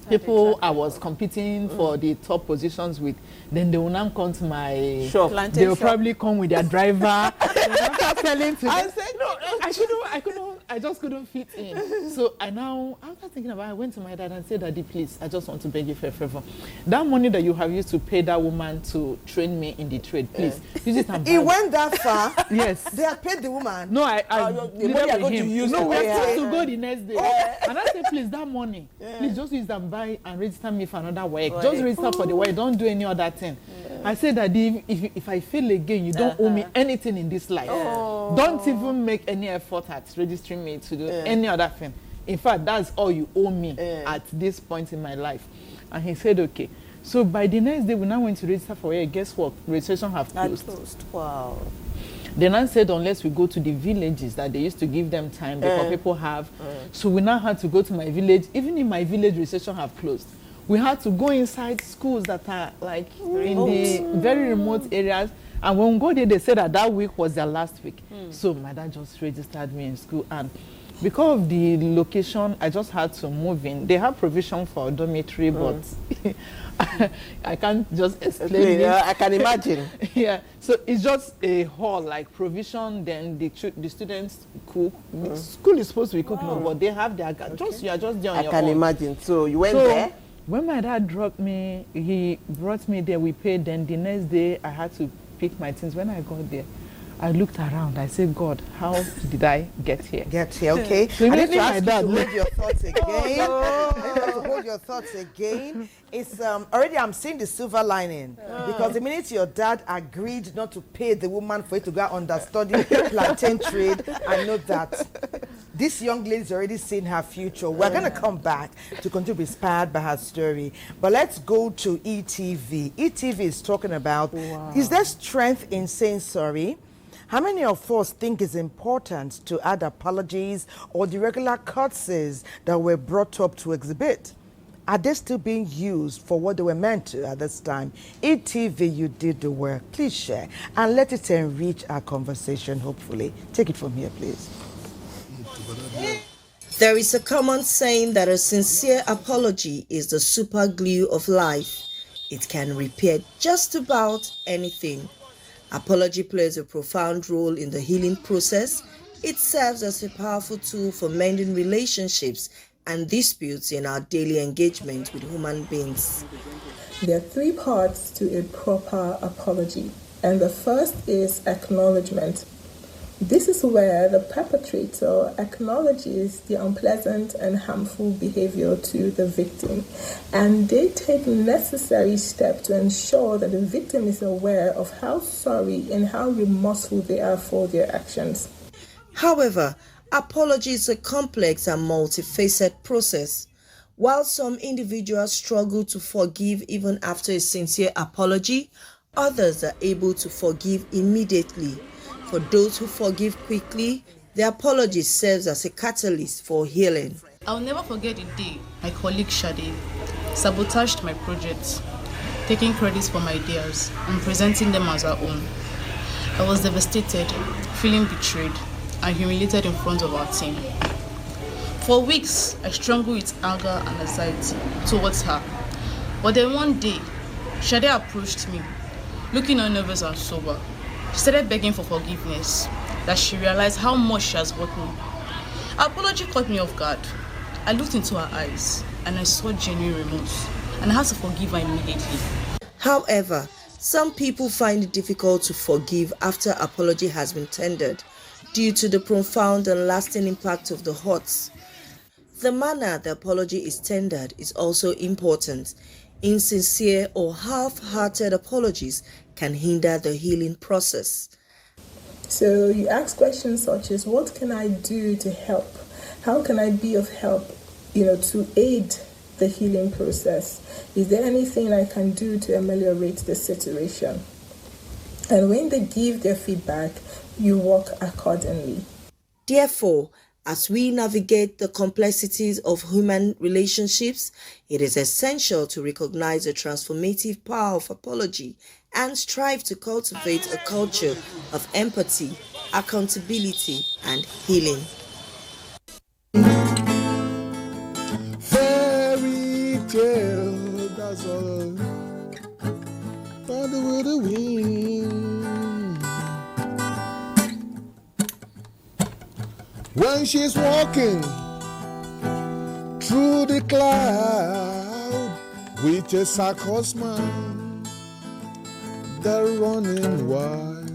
people I was competing for the top positions with. Then they will now come to my shop. They will probably come with their driver. They will start telling to I said, no, I just couldn't fit in. So after thinking about it, I went to my dad and said, Daddy, please, I just want to beg you for a favor. That money that you have used to pay that woman to train me in the trade, please, use it and buy. It went that far? Yes. They have paid the woman? No, I the money are going to use. No, we are supposed to go the next day. And I said, please, that money, please just use and buy and register me for another work. Just register for the work. Don't do any other thing. I said that if I fail again, you don't owe me anything in this life. Don't even make any effort at registering me to do any other thing. In fact, that's all you owe me at this point in my life. And he said, okay. So by the next day, we now went to register for work. Guess what? Registration have closed. Wow. Then I said, unless we go to the villages that they used to give them time because people have. So we now had to go to my village. Even in my village, registration have closed. We had to go inside schools that are like in the very remote areas. And when we go there, they said that week was their last week. So my dad just registered me in school. And because of the location, I just had to move in. They have provision for dormitory, but I can't just explain it. I can imagine. So it's just a hall, like provision, then the students cook. School is supposed to be cooking, but they have their... you are just there on your own. I can imagine. So you went there? When my dad dropped me, he brought me there, we paid. Then the next day, I had to pick my things. When I got there, I looked around. I said, God, how did I get here? Okay. So I need to ask you to hold your thoughts again. Hold your thoughts again. It's already I'm seeing the silver lining because the minute your dad agreed not to pay the woman for it to go understudy plantain trade, I know that this young lady's already seen her future. We're going to come back to continue to be inspired by her story. But let's go to ETV. ETV is talking about, is there strength in saying sorry? How many of us think it's important to add apologies or the regular courtesies that were brought up to exhibit? Are they still being used for what they were meant to at this time? ETV, you did the work. Please share and let it enrich our conversation, hopefully. Take it from here, please. There is a common saying that a sincere apology is the super glue of life. It can repair just about anything. Apology plays a profound role in the healing process. It serves as a powerful tool for mending relationships and disputes in our daily engagement with human beings. There are 3 parts to a proper apology, and the first is acknowledgement. This is where the perpetrator acknowledges the unpleasant and harmful behavior to the victim, and they take necessary steps to ensure that the victim is aware of how sorry and how remorseful they are for their actions. However, apology is a complex and multifaceted process. While some individuals struggle to forgive even after a sincere apology, others are able to forgive immediately. For those who forgive quickly, the apology serves as a catalyst for healing. I'll never forget the day my colleague Shade sabotaged my project, taking credits for my ideas and presenting them as her own. I was devastated, feeling betrayed and humiliated in front of our team. For weeks, I struggled with anger and anxiety towards her. But then one day, Shade approached me, looking nervous and sober. She started begging for forgiveness, that she realized how much she has hurt me. Her apology caught me off guard. I looked into her eyes and I saw genuine remorse, and I had to forgive her immediately. However, some people find it difficult to forgive after apology has been tendered due to the profound and lasting impact of the hurts. The manner the apology is tendered is also important. Insincere or half-hearted apologies can hinder the healing process. So you ask questions such as, what can I do to help? How can I be of help, to aid the healing process? Is there anything I can do to ameliorate the situation? And when they give their feedback, you work accordingly. Therefore, as we navigate the complexities of human relationships, it is essential to recognize the transformative power of apology and strive to cultivate a culture of empathy, accountability, and healing. Fairy tale, that's all. By the wind. When she's walking through the cloud with a circle smile, they're running wild.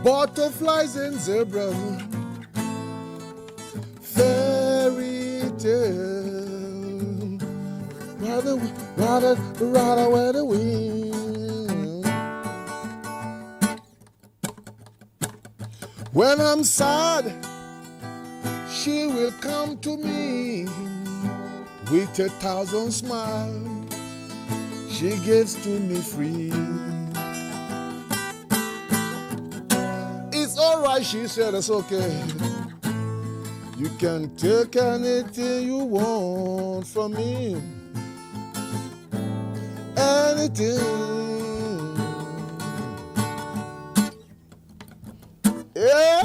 Butterflies and zebras, fairy tale, rather where the wind. When I'm sad, she will come to me with 1,000 smiles. She gives to me free. It's alright, she said, it's okay. You can take anything you want from me. Anything. Yeah.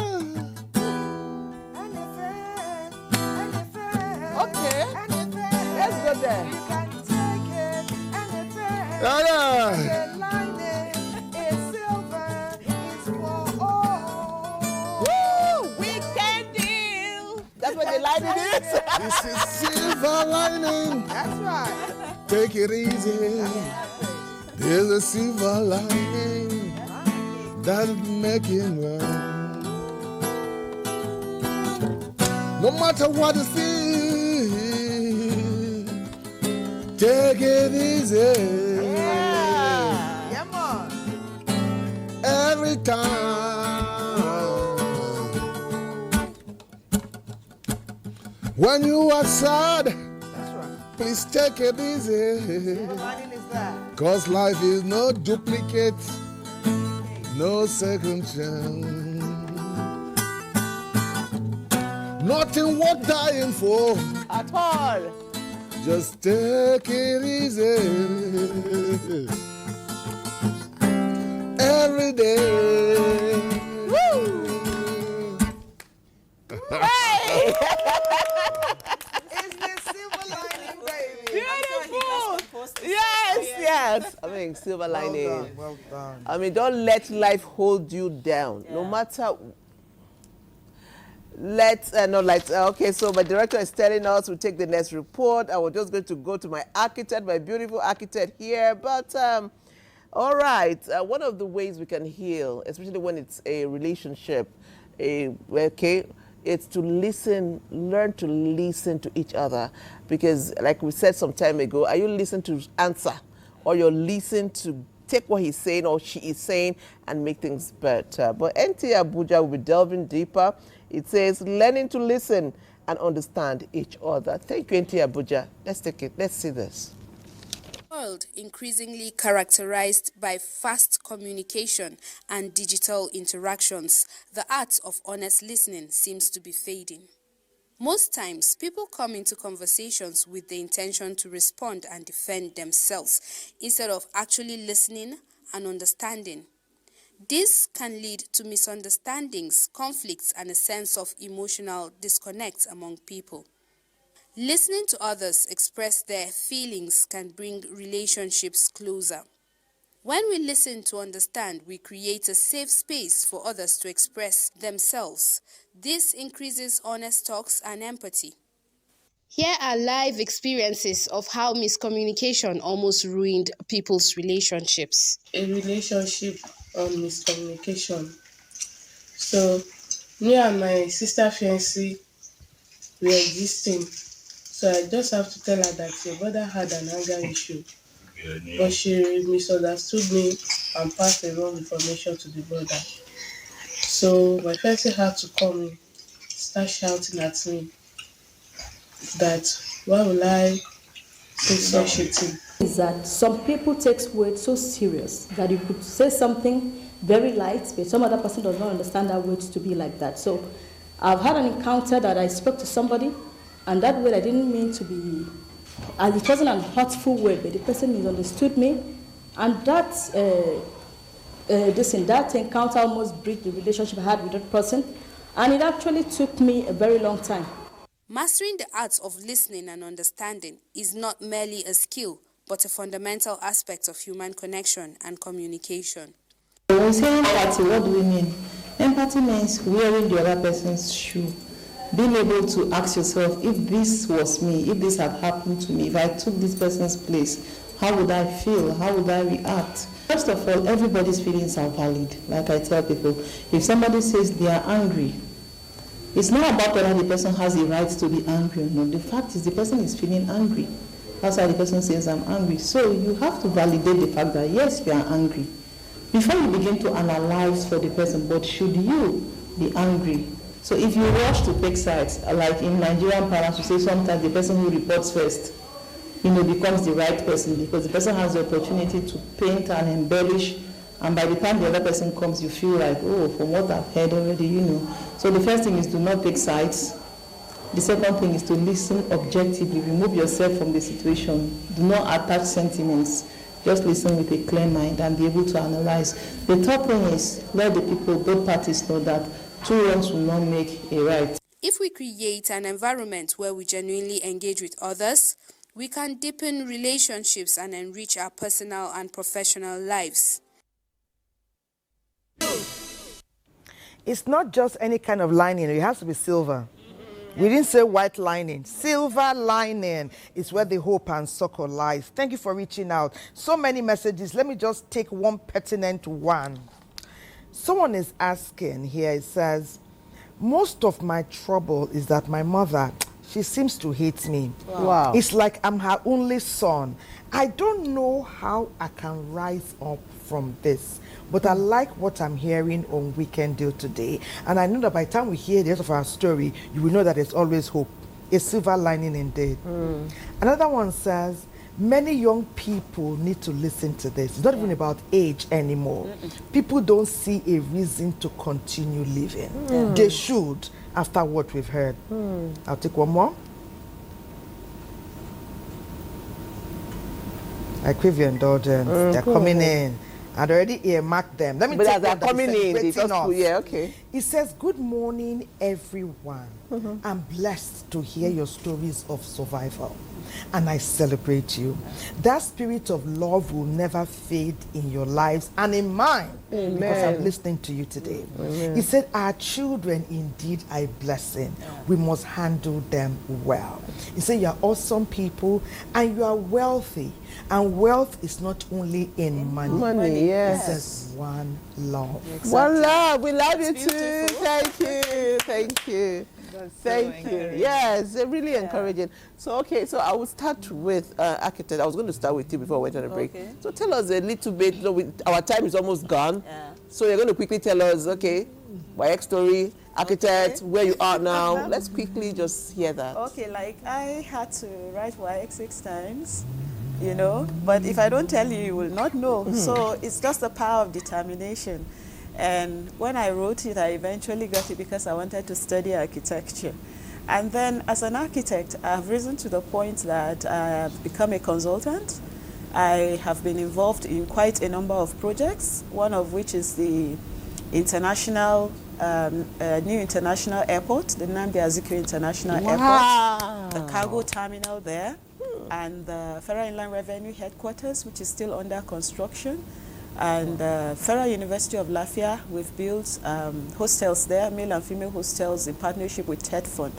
Okay. Let's go there. Yeah. Woo! We can deal. That's what the lining is. This is silver lining. That's right. Take it easy. There's a silver lining that's making well. No matter what it feels, take it easy. Yeah. Come on. Every time. When you are sad, That's right. please take it easy. What lining is that? Cause life is no duplicate, no second chance. Nothing worth dying for. At all. Just take it easy. Every day. Woo! Hey! It's the silver lining, baby. Beautiful. Yes. I mean, silver lining. Well done. I mean, don't let life hold you down. No matter. Okay, so my director is telling us we'll take the next report. I was just going to go to my architect, my beautiful architect here. But, all right, one of the ways we can heal, especially when it's a relationship, it's to listen, learn to listen to each other. Because, like we said some time ago, are you listening to answer? Or you're listening to take what he's saying or she is saying and make things better? But NTA Abuja will be delving deeper. It says, learning to listen and understand each other. Thank you, NTA Abuja. Let's take it. Let's see this. World increasingly characterized by fast communication and digital interactions, the art of honest listening seems to be fading. Most times, people come into conversations with the intention to respond and defend themselves instead of actually listening and understanding. This can lead to misunderstandings, conflicts, and a sense of emotional disconnect among people. Listening to others express their feelings can bring relationships closer. When we listen to understand, we create a safe space for others to express themselves. This increases honest talks and empathy. Here are live experiences of how miscommunication almost ruined people's relationships. A relationship on miscommunication. So, me and my sister fiancé were existing. So I just have to tell her that your brother had an anger issue. But she misunderstood me and passed the wrong information to the brother. So my fiancé had to come in, start shouting at me. that why will I take such a thing? Is that some people take words so serious that you could say something very light, but some other person does not understand that word to be like that. So I've had an encounter that I spoke to somebody, and that word I didn't mean to be, and it wasn't an hurtful word, but the person misunderstood me, and that that encounter almost breached the relationship I had with that person, and it actually took me a very long time. Mastering the art of listening and understanding is not merely a skill, but a fundamental aspect of human connection and communication. When we say empathy, what do we mean? Empathy means wearing the other person's shoe. Being able to ask yourself, if this was me, if this had happened to me, if I took this person's place, how would I feel? How would I react? First of all, everybody's feelings are valid. Like I tell people, if somebody says they are angry, it's not about whether the person has the right to be angry or not. The fact is the person is feeling angry. That's why the person says, I'm angry. So you have to validate the fact that yes, you are angry. Before you begin to analyze for the person, but should you be angry? So if you rush to take sides, like in Nigerian parents, we say sometimes the person who reports first, becomes the right person, because the person has the opportunity to paint and embellish, and by the time the other person comes, you feel like, oh, from what I've heard already, So the first thing is do not take sides. The second thing is to listen objectively, remove yourself from the situation. Do not attach sentiments. Just listen with a clear mind and be able to analyze. The third thing is let the people, both parties, know that two wrongs will not make a right. If we create an environment where we genuinely engage with others, we can deepen relationships and enrich our personal and professional lives. It's not just any kind of lining, it has to be silver. We didn't say white lining. Silver lining is where the hope and succor lies. Thank you for reaching out. So many messages. Let me just take one pertinent one. Someone is asking here, it says, most of my trouble is that my mother, she seems to hate me. Wow. It's like I'm her only son. I don't know how I can rise up from this. But I like what I'm hearing on Weekend Deal today. And I know that by the time we hear the rest of our story, you will know that there's always hope. A silver lining indeed. Another one says, many young people need to listen to this. It's not even about age anymore. People don't see a reason to continue living. They should, after what we've heard. I'll take one more. I crave your indulgence. They're coming in. I'd already earmarked them. Let me but take as they're coming in, they just yeah, okay. It says, good morning, everyone. I'm blessed to hear your stories of survival, and I celebrate you. That spirit of love will never fade in your lives and in mine. Amen. Because I'm listening to you today. He said, our children indeed are a blessing. We must handle them well. He said, you're awesome people and you are wealthy. And wealth is not only in money. Yes. It says one love. Exactly. One love. We love you too. Thank you. Thank you. Thank you. Yes, they're really encouraging. So, okay, so I will start with architect. I was going to start with you before we went on a break. Okay. So tell us a little bit. Our time is almost gone. Yeah. So you're going to quickly tell us, okay, YX story, architect, where you are now. Let's quickly just hear that. Okay, like I had to write YX 6 times. But if I don't tell you, you will not know. So it's just the power of determination. And when I wrote it, I eventually got it because I wanted to study architecture. And then as an architect, I've risen to the point that I have become a consultant. I have been involved in quite a number of projects, one of which is the international, new international airport, the Nnamdi Azikiwe International Airport, the cargo terminal there, and the Federal Inland Revenue Headquarters, which is still under construction, and Federal University of Lafia. We've built hostels there, male and female hostels in partnership with TED Fund.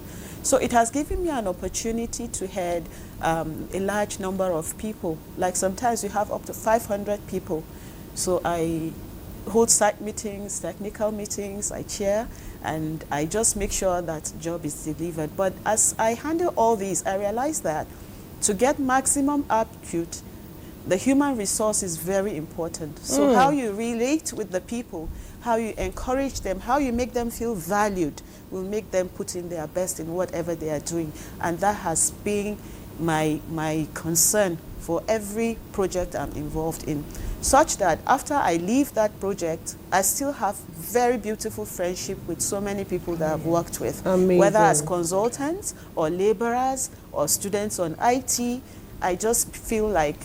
So it has given me an opportunity to head a large number of people. Like sometimes you have up to 500 people. So I hold site meetings, technical meetings, I chair, and I just make sure that job is delivered. But as I handle all these, I realize that to get maximum output, the human resource is very important. So how you relate with the people, how you encourage them, how you make them feel valued will make them put in their best in whatever they are doing. And that has been my concern for every project I'm involved in, such that after I leave that project, I still have very beautiful friendship with so many people that I've worked with, whether as consultants or laborers or students on IT. I just feel like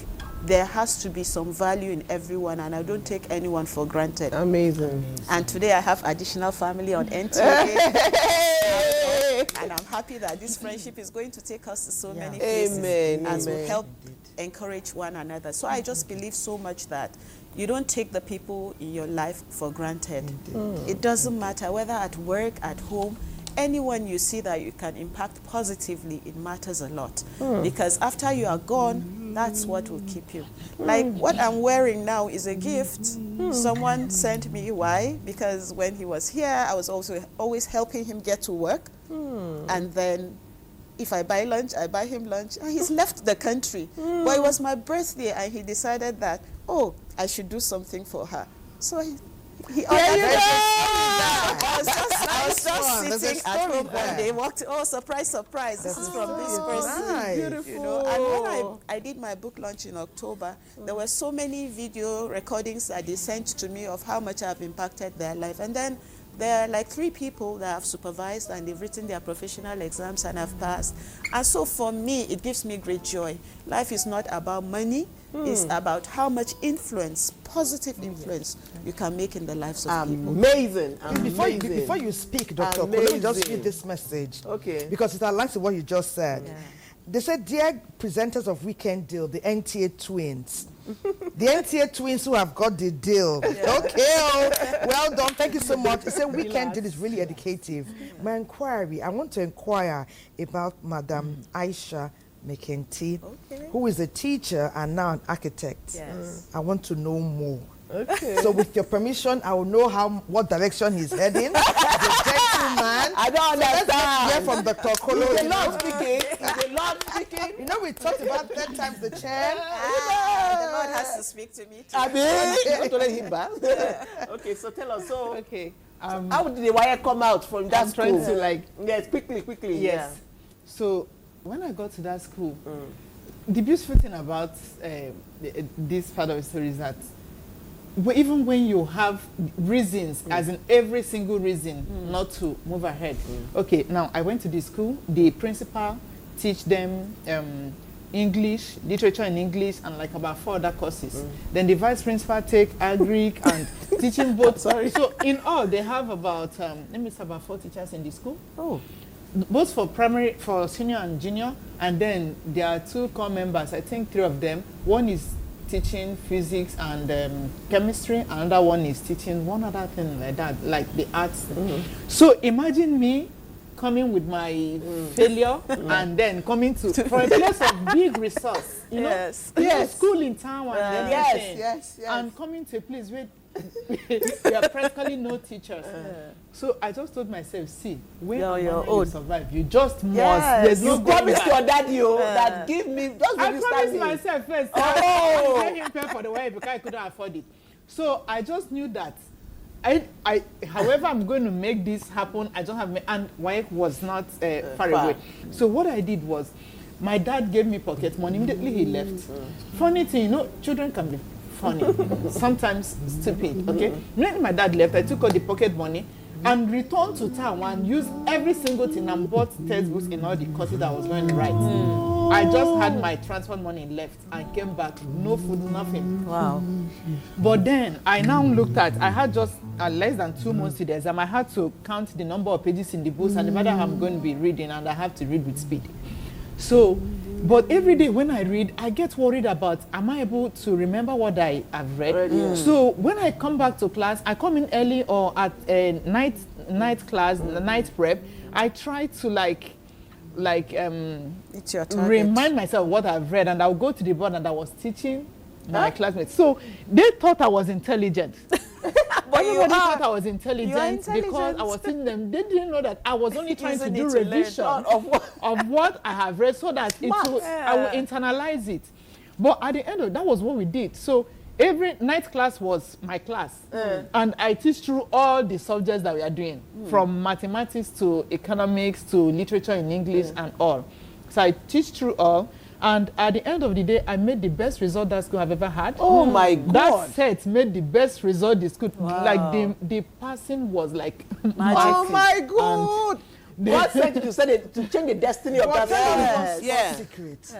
there has to be some value in everyone, and I don't take anyone for granted. Amazing. And today I have additional family on NTA. And I'm happy that this friendship is going to take us to so many places. As we help encourage one another. So I just believe so much that you don't take the people in your life for granted. It doesn't matter whether at work, at home, anyone you see that you can impact positively, it matters a lot. Because after you are gone, that's what will keep you. Like what I'm wearing now is a gift. Someone sent me. Why? Because when he was here, I was also always helping him get to work. And then if I buy lunch, I buy him lunch. And he's left the country. But it was my birthday, and he decided that, oh, I should do something for her. So he ordered it. I was just sitting at home and they walked, oh, surprise, surprise, this is from this person. Beautiful. You know, and when I did my book launch in October, there were so many video recordings that they sent to me of how much I've impacted their life. And then there are like 3 people that I've supervised, and they've written their professional exams and have passed. And so for me, it gives me great joy. Life is not about money. It's about how much influence, positive influence, you can make in the lives of people. Amazing. Before you speak, Dr. Okolo, let me just read this message. Okay. Because it aligns with what you just said. Yeah. They said, dear presenters of Weekend Deal, the NTA twins. The NTA twins who have got the deal. Okay, well done. Thank you so much. It's a Weekend Deal is really educative. My inquiry, I want to inquire about Madam Aisha McKenty, who is a teacher and now an architect. Yes. I want to know more. Okay. So with your permission, I will know what direction he's heading. The gentleman. I don't understand. Let's hear from Dr. Okolo. He's a lot speaking. He's a lot speaking. You know, we talked about 10 times the chair. The Lord has to speak to me too. I mean, you want to let him back? Okay, so tell us. So, Okay. how did the wire come out from that school? trying to like. Yes, quickly. Yes. So when I got to that school, the beautiful thing about this part of the story is that even when you have reasons, as in every single reason not to move ahead. Okay, now I went to the school. The principal teach them English, literature in English, and like about 4 other courses. Then the vice principal take Agric and teaching both. So in all, they have about, let me say about 4 teachers in the school. Oh. Both for primary, for senior and junior, and then there are 2 core members, I think 3 of them. One is teaching physics and chemistry, another one is teaching one other thing like that, like the arts. So imagine me coming with my failure and then coming to for a place of big resource, you know? Yes. School in town and everything. Yes. And coming to a place where there are practically no teachers. So I just told myself, see, when you survive, you just must. There's no promise to your daddy that give me. Just I promised myself first. I gave him pay for the way because I couldn't afford it. So I just knew that. However, I'm going to make this happen. I don't have, and wife was not far away. So what I did was, my dad gave me pocket money. Immediately he left. Funny thing, you know, children can be funny, sometimes stupid. Okay, when my dad left, I took all the pocket money and returned to town and used every single thing and bought textbooks in all the courses I was going to write. I just had my transport money left and came back, no food, nothing. Wow. But then I now looked at, I had just less than 2 months to the exam. I had to count the number of pages in the books and the matter I'm going to be reading, and I have to read with speed. So, but every day when I read, I get worried about, am I able to remember what I have read? So when I come back to class, I come in early or at a night class, night prep, I try to remind myself what I've read, and I'll go to the board and I was teaching my classmates. So they thought I was intelligent. Everybody thought I was intelligent because I was teaching them. They didn't know that I was only trying to do revision of what I have read so that I will internalize it. But at the end of that was what we did. So every night class was my class. And I teach through all the subjects that we are doing, from mathematics to economics to literature in English and all. So I teach through all. And at the end of the day, I made the best result that school have ever had. Oh my God. That set made the best result the school. Like the person was like magic. Oh my God. God said to say to change the destiny of that person. Yeah. Secret.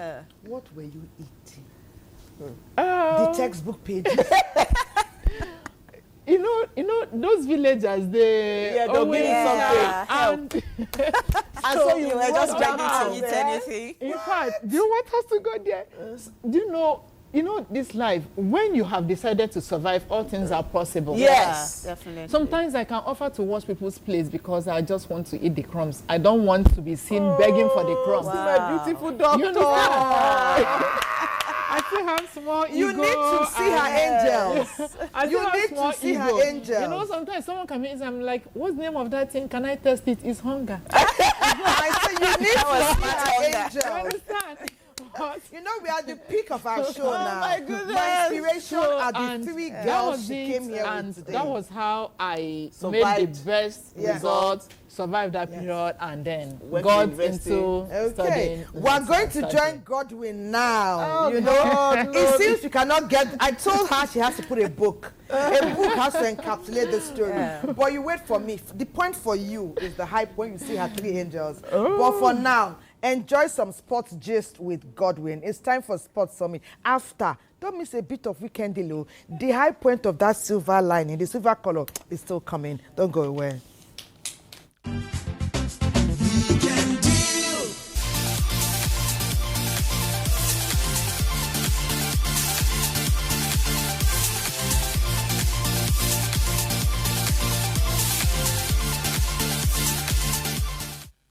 What were you eating? The textbook pages. You know those villagers, they they'll give you something. And so you were just ready to eat anything. In fact, do you want us to go there? Do you know this life, when you have decided to survive, all things are possible. Yes, definitely. Sometimes I can offer to wash people's plates because I just want to eat the crumbs. I don't want to be seen begging for the crumbs. My beautiful doctor. You know, I still have small ego. You need to see her angels. You need to see her angels. You know, sometimes someone can meet and I'm like, what's the name of that thing? Can I test it? It's hunger. I say you need to see her angels. You understand? You know, we are at the peak of our show now. My goodness. My inspiration are the three girls she came here and with today. that was how I Survived. made the best results, survived that period, and then Went got to university. into studying. We're going to join Godwin now. Oh, you know, God, it seems we cannot get. I told her she has to put a book. A book has to encapsulate the story. But you wait for me. The point for you is the hype when you see her three angels. But for now, enjoy some sports gist with Godwin. It's time for Sports Summit. After, don't miss a bit of weekend deal. The high point of that silver lining, the silver color, is still coming. Don't go away.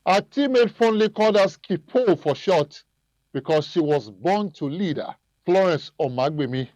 Our teammate fondly called us Kipo for short because she was born to lead her. Florence Omagbemi,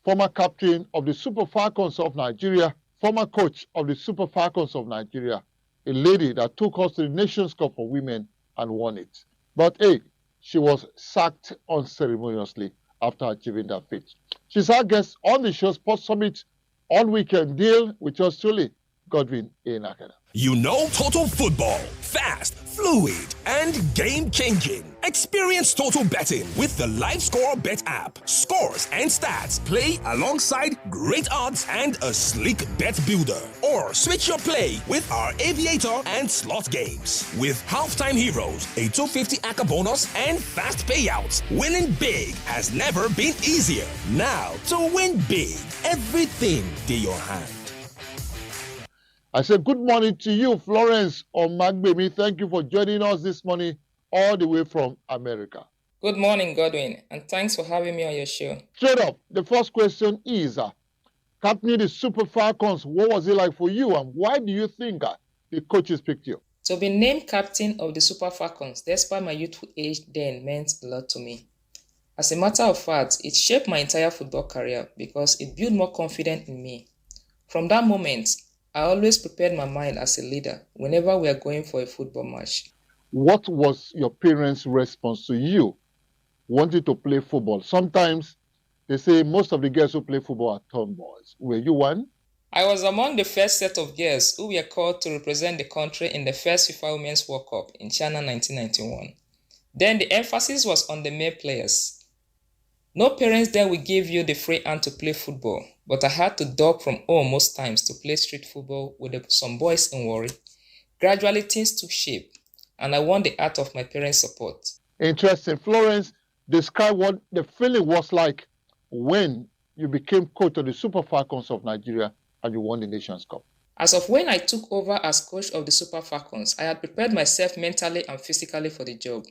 former captain of the Super Falcons of Nigeria, former coach of the Super Falcons of Nigeria, a lady that took us to the Nations Cup for women and won it. But hey, she was sacked unceremoniously after achieving that feat. She's our guest on the show Sports Summit on Weekend Deal with yours truly, Godwin Enakeda. You know Total Football. Fast, fluid, and game-changing. Experience Total Betting with the Live Score Bet app. Scores and stats play alongside great odds and a sleek bet builder. Or switch your play with our Aviator and slot games. With Halftime Heroes, a 250 ACA bonus, and fast payouts, winning big has never been easier. Now, to win big, everything in your hand. I say good morning to you, Florence Omagbemi. Thank you for joining us this morning all the way from America. Good morning, Godwin, and thanks for having me on your show. Straight up, the first question is, captaining the Super Falcons, what was it like for you, and why do you think the coaches picked you? To be named captain of the Super Falcons, despite my youthful age then, meant a lot to me. As a matter of fact, it shaped my entire football career because it built more confidence in me. From that moment, I always prepared my mind as a leader whenever we are going for a football match. What was your parents' response to you wanting to play football? Sometimes they say most of the girls who play football are tomboys. Were you one? I was among the first set of girls who were called to represent the country in the first FIFA Women's World Cup in China 1991. Then the emphasis was on the male players. No parents then will give you the free hand to play football, but I had to dog from home most times to play street football with some boys in Warri. Gradually things took shape, and I won the heart of my parents' support. Interesting. Florence, describe what the feeling was like when you became coach of the Super Falcons of Nigeria and you won the Nations Cup. As of when I took over as coach of the Super Falcons, I had prepared myself mentally and physically for the job.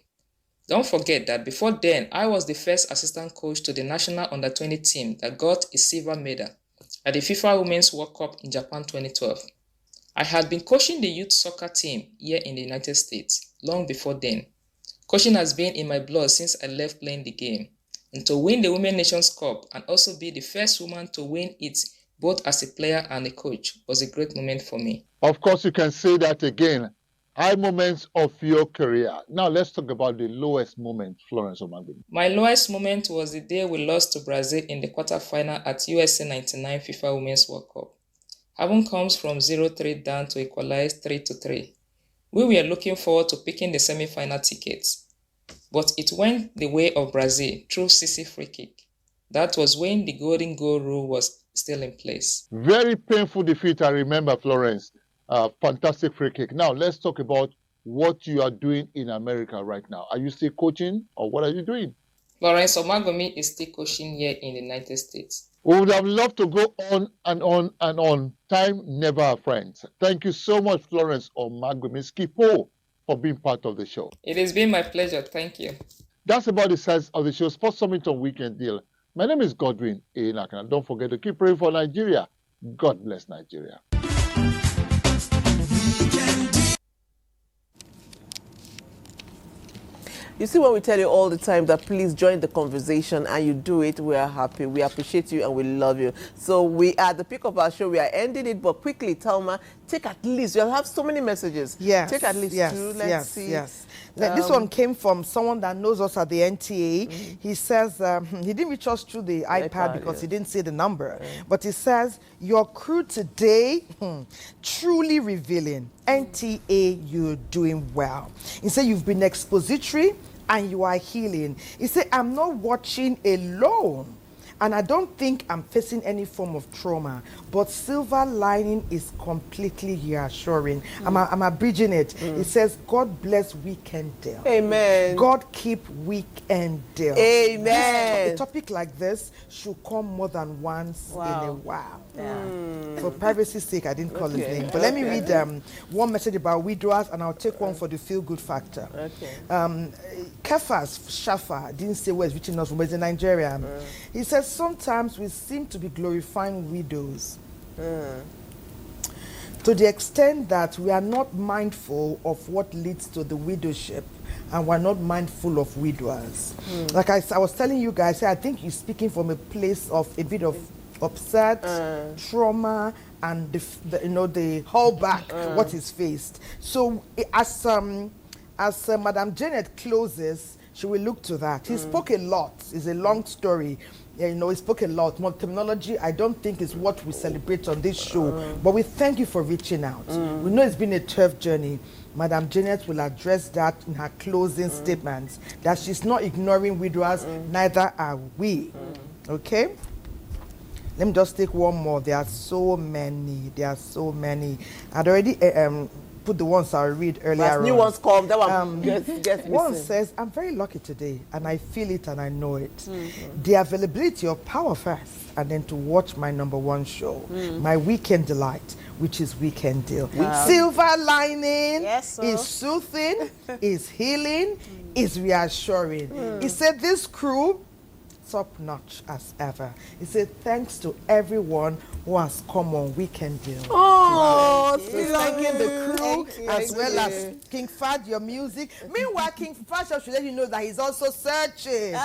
Don't forget that before then, I was the first assistant coach to the national under-20 team that got a silver medal at the FIFA Women's World Cup in Japan 2012. I had been coaching the youth soccer team here in the United States long before then. Coaching has been in my blood since I left playing the game. And to win the Women's Nations Cup and also be the first woman to win it both as a player and a coach was a great moment for me. Of course, you can say that again. high moments of your career. Now let's talk about the lowest moment, Florence Omagumi. My lowest moment was the day we lost to Brazil in the quarterfinal at USA 99 FIFA Women's World Cup. Having comes from 0-3 down to equalize 3-3. We were looking forward to picking the semi-final tickets, but it went the way of Brazil through CC free kick. That was when the golden goal rule was still in place. Very painful defeat, I remember, Florence. Fantastic free kick. Now, let's talk about what you are doing in America right now. Are you still coaching, or what are you doing? Florence Omagumi is still coaching here in the United States. We would have loved to go on and on and on. Time never a friend. Thank you so much, Florence Omagumi Skipo, for being part of the show. It has been my pleasure. Thank you. That's about the size of the show. Sports Summit on Weekend Deal. My name is Godwin Enak, and don't forget to keep praying for Nigeria. God bless Nigeria. You see, when we tell you all the time that please join the conversation and you do it, we are happy. We appreciate you and we love you. So we are at the peak of our show. We are ending it, but quickly, Thelma, take at least, you'll have so many messages. Yes. Take at least two. Let's see. Yes. This one came from someone that knows us at the NTA. He says he didn't reach us through the iPad because he didn't see the number. But he says, your crew today, truly revealing. NTA, you're doing well. He said, you've been expository and you are healing. He said, I'm not watching alone. And I don't think I'm facing any form of trauma, but silver lining is completely reassuring. I'm abridging it. It says, God bless Weekendale. Amen. God keep Weekendale. Amen. A topic like this should come more than once in a while. Yeah. For privacy's sake, I didn't call his name. But let me read one message about widowers, and I'll take one for the feel-good factor. Kefas Shafa didn't say where he's reaching us from, but he's in Nigeria. He says, sometimes we seem to be glorifying widows to the extent that we are not mindful of what leads to the widowship, and we're not mindful of widowers. Like I was telling you guys, I think you're speaking from a place of a bit of upset, trauma, and the holdback what is faced. So as Madam Janet closes, she will look to that. He spoke a lot. It's a long story. He spoke a lot. More terminology, I don't think is what we celebrate on this show. But we thank you for reaching out. We know it's been a tough journey. Madam Janet will address that in her closing statements, that she's not ignoring widowers, neither are we. Okay? Let me just take one more. There are so many. I'd already put the ones I'll read earlier on. New ones come, that one gets one says, I'm very lucky today, and I feel it and I know it. The availability of Power First, and then to watch my #1 show, my weekend delight, which is Weekend Deal. Silver lining is soothing, is healing, is reassuring. He said this crew, top notch as ever. He said thanks to everyone who has come on Weekend Deal. Oh, thanking the crew as well as King Fad, your music. Meanwhile, King Fad should let you know that he's also searching. And they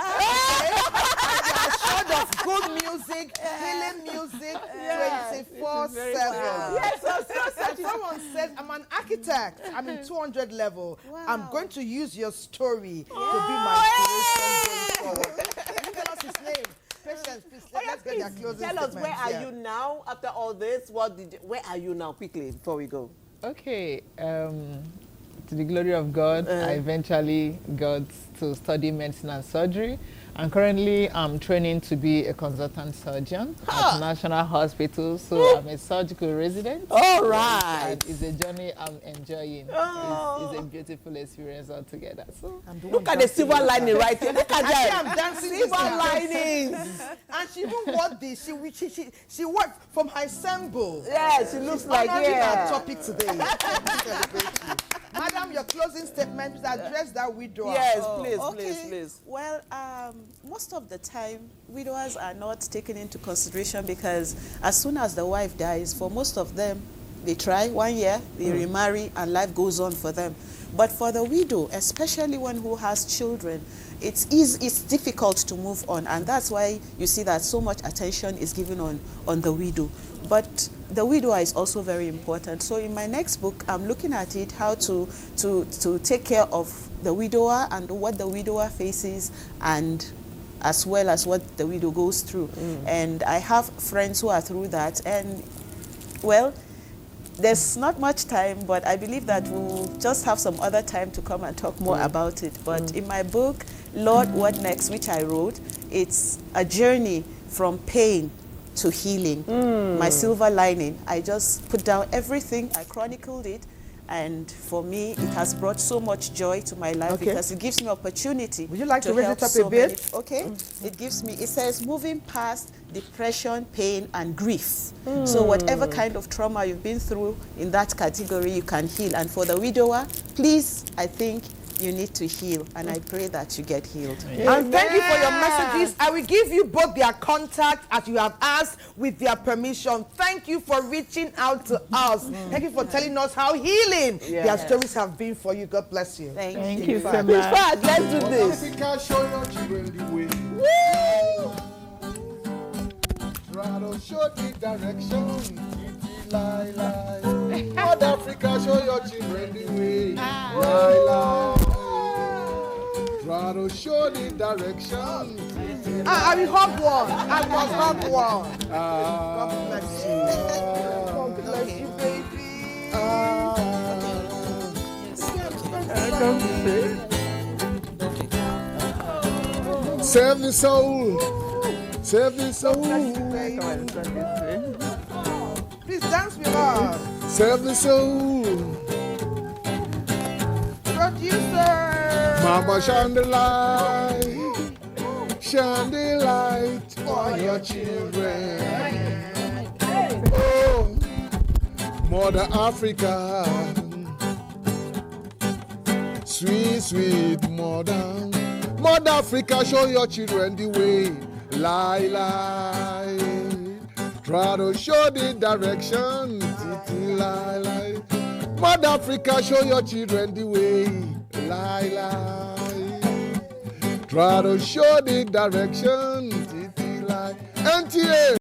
are assured of good music, healing music, 24/7. Yes, I'm so searching. Someone says, I'm an architect. I'm in 200 level. I'm going to use your story to be my inspiration going forward. Tell us his name. Patience, please. Let's get their closing Tell us, statements. where are you now after all this? Where are you now, quickly, before we go? Okay. To the glory of God, I eventually got to study medicine and surgery. And currently, I'm training to be a consultant surgeon at National Hospital. So I'm a surgical resident. All right. And it's a journey I'm enjoying. It's a beautiful experience altogether. So look at the silver lining right here. Look at that. I'm dancing silver linings. And she even wore this. She worked from her symbol. Yeah, she looks like our topic today. Madam, your closing statement, please address that widower. Yes, please. Well, most of the time, widowers are not taken into consideration because as soon as the wife dies, for most of them, they try 1 year, they remarry, and life goes on for them. But for the widow, especially one who has children, it's difficult to move on, and that's why you see that so much attention is given on the widow. But the widower is also very important. So in my next book, I'm looking at it, how to take care of the widower and what the widower faces, and as well as what the widow goes through. And I have friends who are through that. And, well, there's not much time, but I believe that we'll just have some other time to come and talk more about it. But in my book, Lord, What Next, which I wrote, it's a journey from pain to healing. My silver lining. I just put down everything, I chronicled it, and for me, it has brought so much joy to my life because it gives me opportunity. Would you like to raise help it up so a bit? many. Okay. It gives me, it says, moving past depression, pain, and grief. So whatever kind of trauma you've been through in that category, you can heal. And for the widower, please, I think you need to heal, and I pray that you get healed. And thank you for your messages. I will give you both their contact as you have asked with their permission. Thank you for reaching out to us. Thank you for telling us how healing their stories have been for you. God bless you. Thank you so much. In fact, let's do this. Try to show the direction. South Africa, show your children the way. Try to show the direction. I will hug one. I must hug one. God bless you. God bless you, baby. Save the soul. Save the soul. Please dance with us. Save the soul. Producer. Mama, shine the light for your children. Oh, Mother Africa, sweet, sweet Mother. Mother Africa, show your children the way. Lie. Try to show the direction. Lie. Mother Africa, show your children the way. Lie. Try to show the direction. NTA.